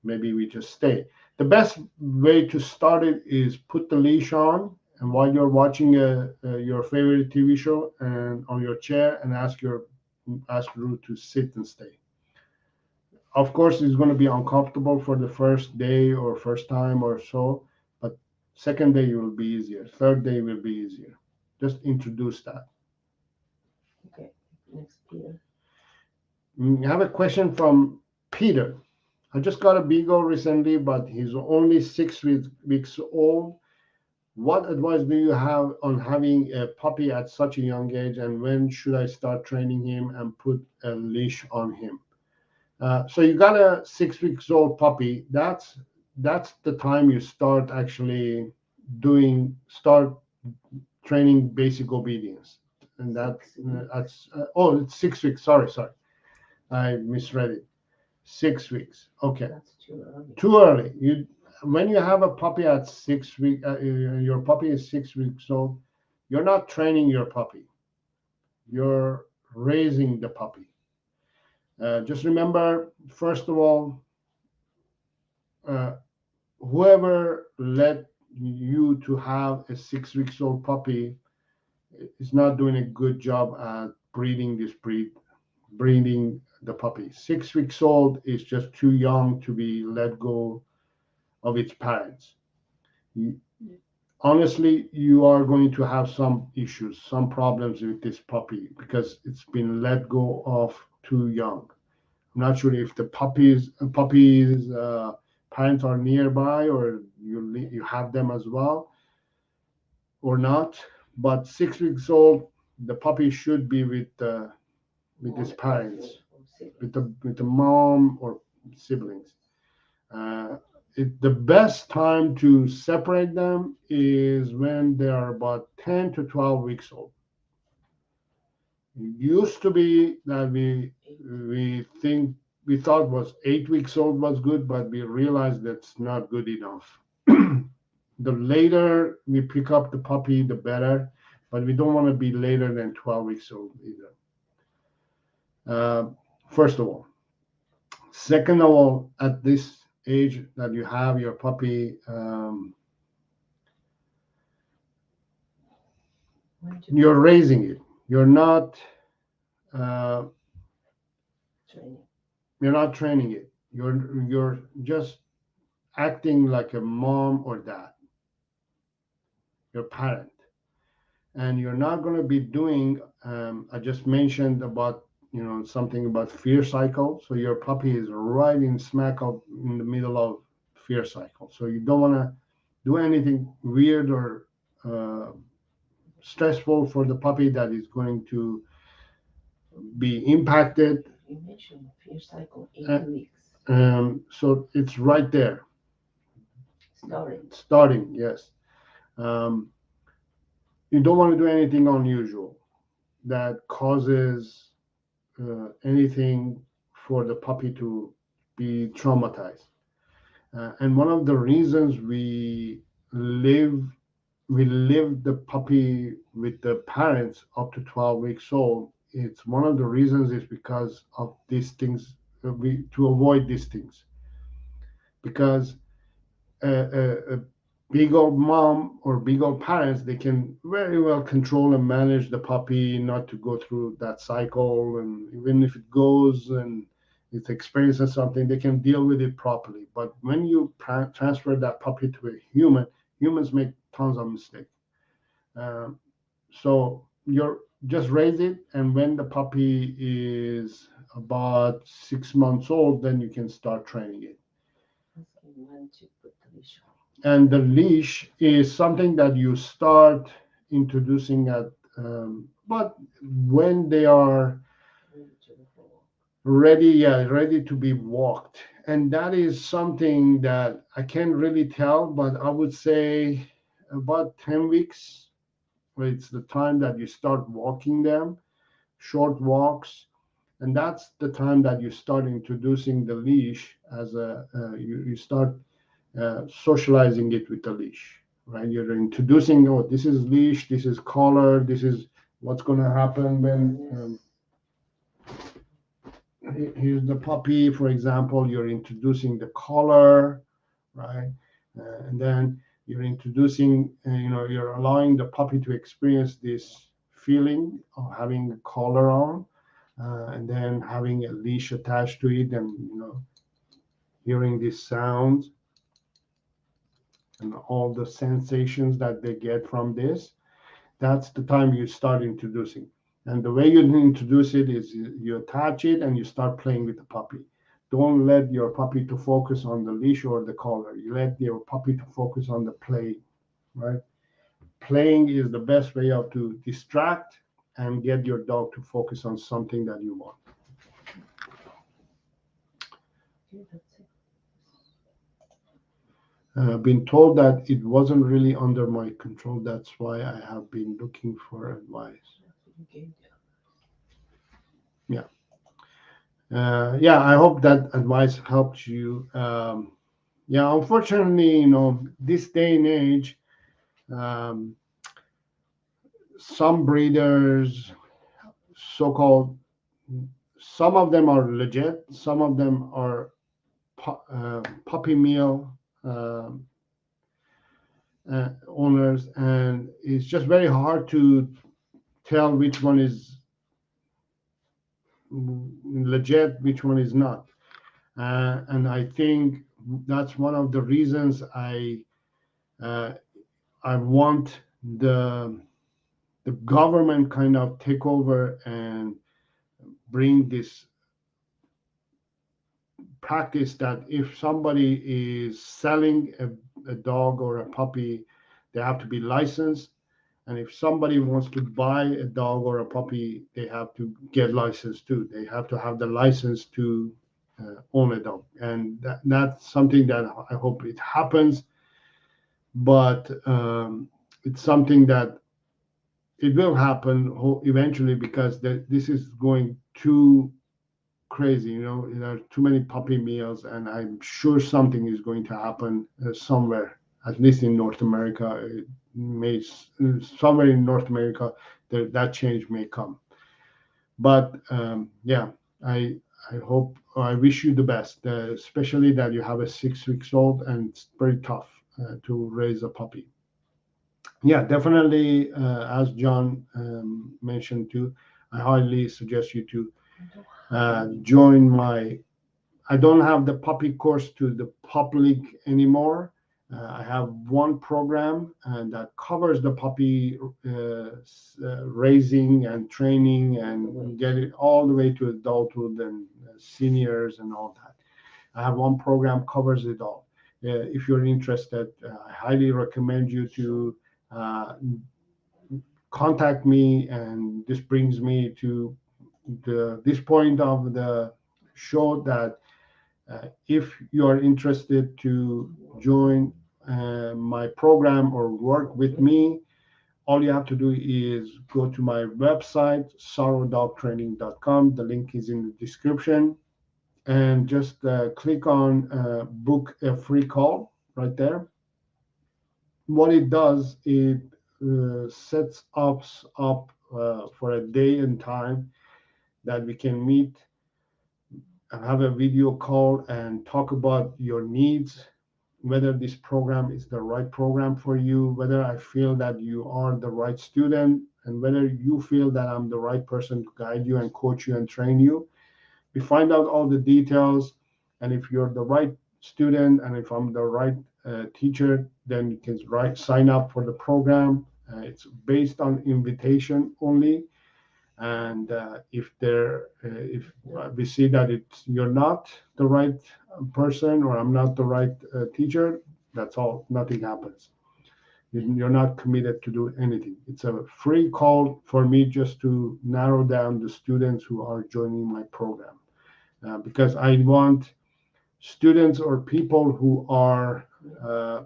maybe we just stay. The best way to start it is put the leash on, and while you're watching your favorite TV show and on your chair, and ask Drew to sit and stay. Of course, it's going to be uncomfortable for the first day or first time or so, but second day will be easier. Third day will be easier. Just introduce that. Okay, next Peter. I have a question from Peter. I just got a beagle recently, but he's only 6 weeks old. What advice do you have on having a puppy at such a young age, and when should I start training him and put a leash on him? So you got a 6 weeks old puppy. That's the time you start actually start training basic obedience, and that's it's 6 weeks. Sorry, I misread it. 6 weeks. Okay. That's too early. Too early. When you have a puppy at 6 weeks, your puppy is 6 weeks old. You're not training your puppy. You're raising the puppy. Just remember, first of all, uh, whoever let you to have a 6 weeks old puppy is not doing a good job at breeding the puppy. 6 weeks old is just too young to be let go of its parents. Honestly, you are going to have some issues, some problems with this puppy because it's been let go of too young. I'm not sure if the puppies parents are nearby or you have them as well or not. But 6 weeks old, the puppy should be with his parents, with the mom or siblings. The best time to separate them is when they are about 10 to 12 weeks old. It used to be that we thought was 8 weeks old was good, but we realized that's not good enough. The later we pick up the puppy, the better, but we don't want to be later than 12 weeks old either. First of all. Second of all, at this age that you have your puppy, you're raising it. You're not training it. You're just acting like a mom or dad, your parent, and you're not going to be doing. I just mentioned about something about fear cycle. So your puppy is right in smack up in the middle of fear cycle. So you don't want to do anything weird or stressful for the puppy that is going to be impacted. You mentioned fear cycle 8 weeks. So it's right there. Starting, yes. You don't want to do anything unusual that causes anything for the puppy to be traumatized. And one of the reasons we leave the puppy with the parents up to 12 weeks old, it's one of the reasons is because of these things, to avoid these things. Because a big old mom or big old parents, they can very well control and manage the puppy not to go through that cycle. And even if it goes and it experiences something, they can deal with it properly. But when you transfer that puppy to a human, humans make tons of mistakes. So you're just raise it, and when the puppy is about 6 months old, then you can start training it. And the leash is something that you start introducing at, but when they are ready to be walked. And that is something that I can't really tell, but I would say about 10 weeks. It's the time that you start walking them, short walks, and that's the time that you start introducing the leash as you start socializing it with the leash, right? You're introducing, oh, this is leash, this is collar, this is what's going to happen when here's the puppy, for example. You're introducing the collar, right? And then you're introducing, you're allowing the puppy to experience this feeling of having a collar on, and then having a leash attached to it, and hearing these sounds and all the sensations that they get from this. That's the time you start introducing. And the way you introduce it is you attach it and you start playing with the puppy. Don't let your puppy to focus on the leash or the collar. You let your puppy to focus on the play, right? Playing is the best way to distract and get your dog to focus on something that you want. I've been told that it wasn't really under my control. That's why I have been looking for advice. Yeah. I hope that advice helps you. Unfortunately, this day and age, some breeders, so-called some of them are legit, some of them are puppy mill owners, and it's just very hard to tell which one is legit, which one is not. And I think that's one of the reasons I want the government kind of take over and bring this practice that if somebody is selling a dog or a puppy, they have to be licensed. And if somebody wants to buy a dog or a puppy, they have to get licensed too. They have to have the license to own a dog. And that's something that I hope it happens. But it's something that it will happen eventually, because this is going too crazy. There are too many puppy mills, and I'm sure something is going to happen somewhere, at least in North America. It may somewhere in North America that change may come. But yeah, I hope, I wish you the best, especially that you have a 6 weeks old, and it's very tough to raise a puppy. Yeah, definitely. As John mentioned too, I highly suggest you to join I don't have the puppy course to the public anymore. I have one program that covers the puppy raising and training, and get it all the way to adulthood and seniors and all that. I have one program covers it all. If you're interested, I highly recommend you to contact me, and this brings me to this point of the show, that if you are interested to join my program or work with me, all you have to do is go to my website, sarodogtraining.com. The link is in the description, and just click on book a free call right there. What it does, it sets us up for a day and time that we can meet and have a video call and talk about your needs, whether this program is the right program for you, whether I feel that you are the right student, and whether you feel that I'm the right person to guide you and coach you and train you. We find out all the details, and if you're the right student and if I'm the right teacher, then you can sign up for the program. It's based on invitation only. And if we see that you're not the right person, or I'm not the right teacher, that's all. Nothing happens. You're not committed to do anything. It's a free call for me, just to narrow down the students who are joining my program, because I want students or people who are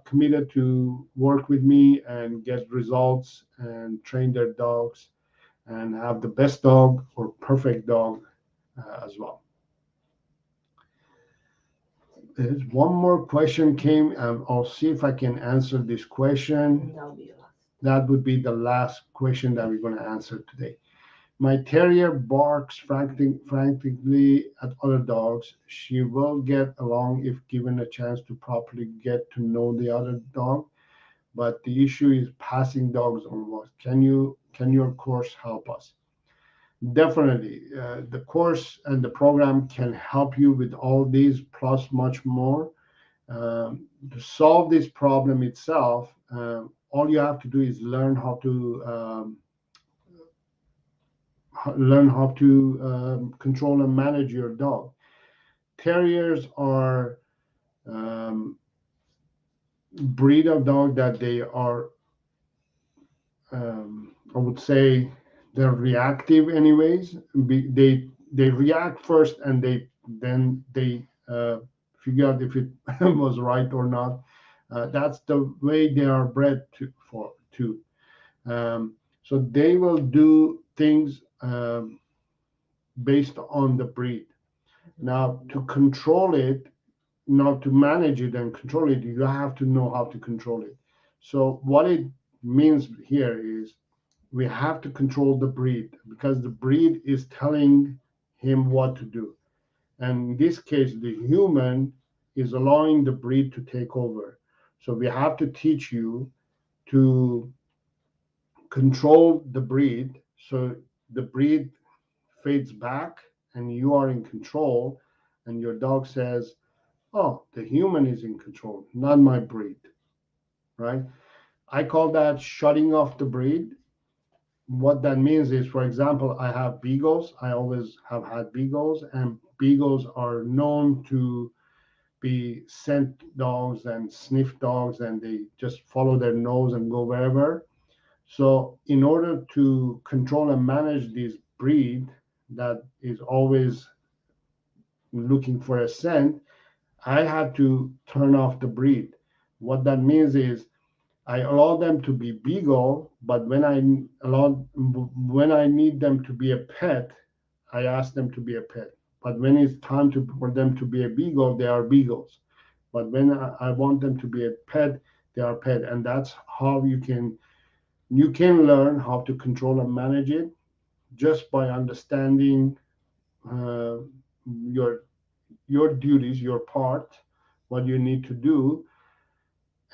committed to work with me and get results and train their dogs and have the best dog or perfect dog as well. There's one more question came. I'll see if I can answer this question. That would be the last question that we're going to answer today. My terrier barks frantically at other dogs. She will get along if given a chance to properly get to know the other dog, but the issue is passing dogs on walks. Can your course help us? Definitely. The course and the program can help you with all these, plus much more. To solve this problem itself, all you have to do is learn how to control and manage your dog. Terriers are breed of dog that they are, I would say, they're reactive anyways. They react first, and then they figure out if it was right or not. That's the way they are bred to. So they will do things based on the breed. Now, to control it, not to manage it and control it, you have to know how to control it. So what it means here is we have to control the breed, because the breed is telling him what to do. And in this case, the human is allowing the breed to take over. So we have to teach you to control the breed, so the breed fades back and you are in control, and your dog says, oh, the human is in control, not my breed, right? I call that shutting off the breed. What that means is, for example, I have beagles. I always have had beagles, and beagles are known to be scent dogs and sniff dogs, and they just follow their nose and go wherever. So in order to control and manage this breed that is always looking for a scent, I had to turn off the breed. What that means is I allow them to be beagle, but when I need them to be a pet, I ask them to be a pet. But when it's time for them to be a beagle, they are beagles. But when I want them to be a pet, they are pet. And that's how you can learn how to control and manage it, just by understanding uh, your duties, your part, what you need to do,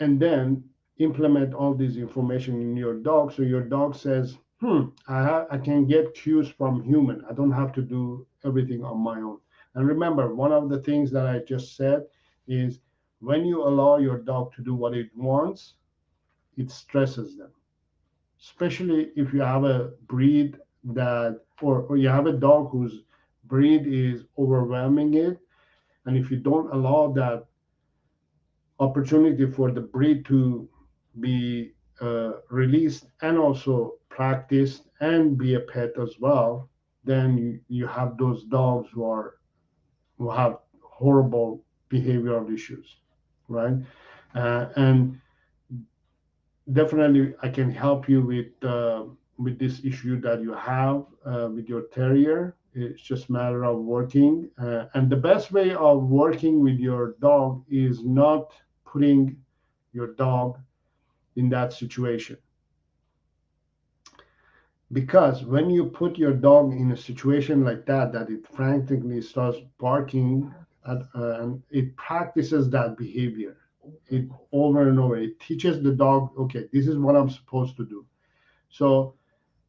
and then implement all this information in your dog. So your dog says, I can get cues from human. I don't have to do everything on my own. And remember, one of the things that I just said is, when you allow your dog to do what it wants, it stresses them. Especially if you have a breed that, or you have a dog whose breed is overwhelming it, and if you don't allow that opportunity for the breed to be released and also practiced and be a pet as well, then you have those dogs who have horrible behavioral issues, right? And definitely, I can help you with this issue that you have with your terrier. It's just a matter of working, and the best way of working with your dog is not putting your dog in that situation. Because when you put your dog in a situation like that it frantically starts barking and it practices that behavior it over and over. It teaches the dog, okay, this is what I'm supposed to do. So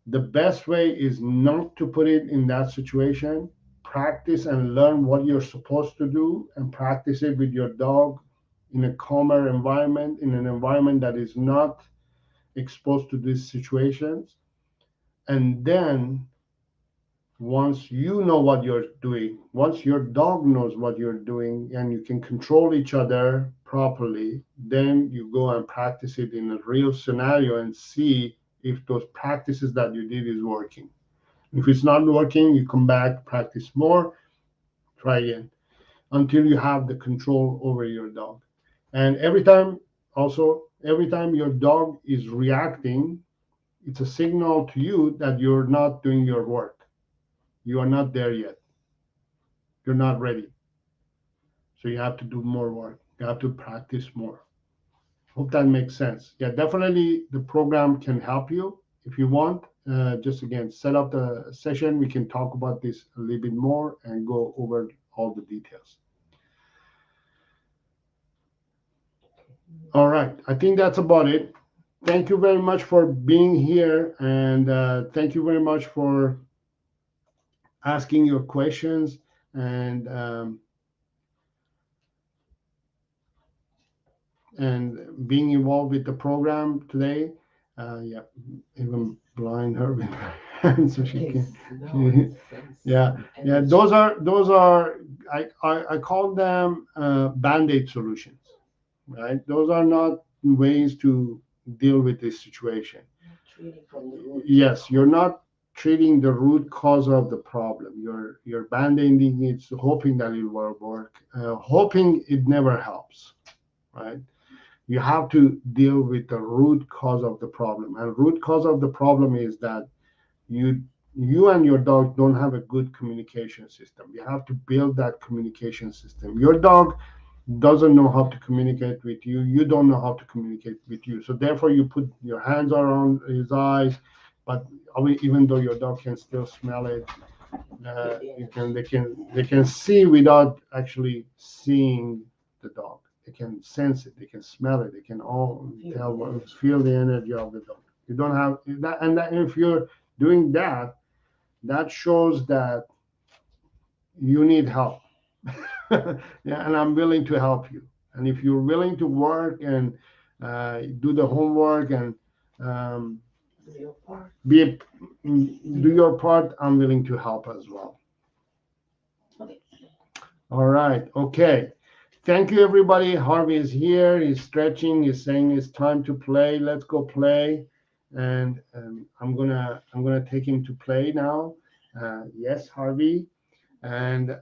the best way is not to put it in that situation. Practice and learn what you're supposed to do, and practice it with your dog in a calmer environment, in an environment that is not exposed to these situations. And then once you know what you're doing, once your dog knows what you're doing, and you can control each other properly, then you go and practice it in a real scenario and see if those practices that you did is working. If it's not working, you come back, practice more, try again, until you have the control over your dog. And every time your dog is reacting, it's a signal to you that you're not doing your work. You are not there yet. You're not ready. So you have to do more work. You have to practice more. Hope that makes sense. Yeah, definitely the program can help you if you want. Just again, set up the session. We can talk about this a little bit more and go over all the details. All right, I think that's about it. Thank you very much for being here, and thank you very much for asking your questions and being involved with the program today. Yeah, even blind her with her hands so she can. Yeah. Those are I call them band-aid solutions, right? Those are not ways to deal with this situation. Yes, you're not treating the root cause of the problem. You're band-aiding it, hoping that it will work, hoping it never helps, right? You have to deal with the root cause of the problem. And root cause of the problem is that you and your dog don't have a good communication system. You have to build that communication system. Your dog doesn't know how to communicate with you. You don't know how to communicate with you. So therefore, you put your hands around his eyes, but even though your dog can still smell it, They can see without actually seeing the dog. They can sense it. They can smell it. They can all feel the energy of the dog. You don't have that, and that, if you're doing that, that shows that you need help. Yeah, and I'm willing to help you. And if you're willing to work and do the homework and do your part, I'm willing to help as well. All right. Okay. Thank you, everybody. Harvey is here. He's stretching. He's saying it's time to play. Let's go play. And I'm gonna take him to play now. Yes, Harvey. And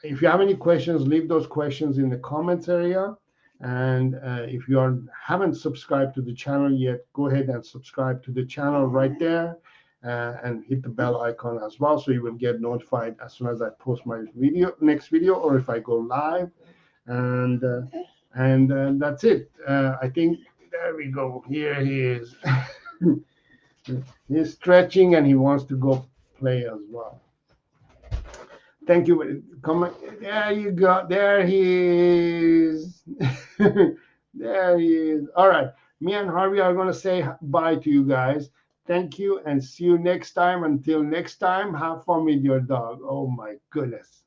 if you have any questions, leave those questions in the comments area. And if you haven't subscribed to the channel yet, go ahead and subscribe to the channel right there, and hit the bell icon as well, so you will get notified as soon as I post my next video, or if I go live. And that's it. I think there we go. Here he is. He's stretching and he wants to go play as well. Thank you. Come on. There you go. There he is. There he is. All right. Me and Harvey are going to say bye to you guys. Thank you and see you next time. Until next time, have fun with your dog. Oh my goodness.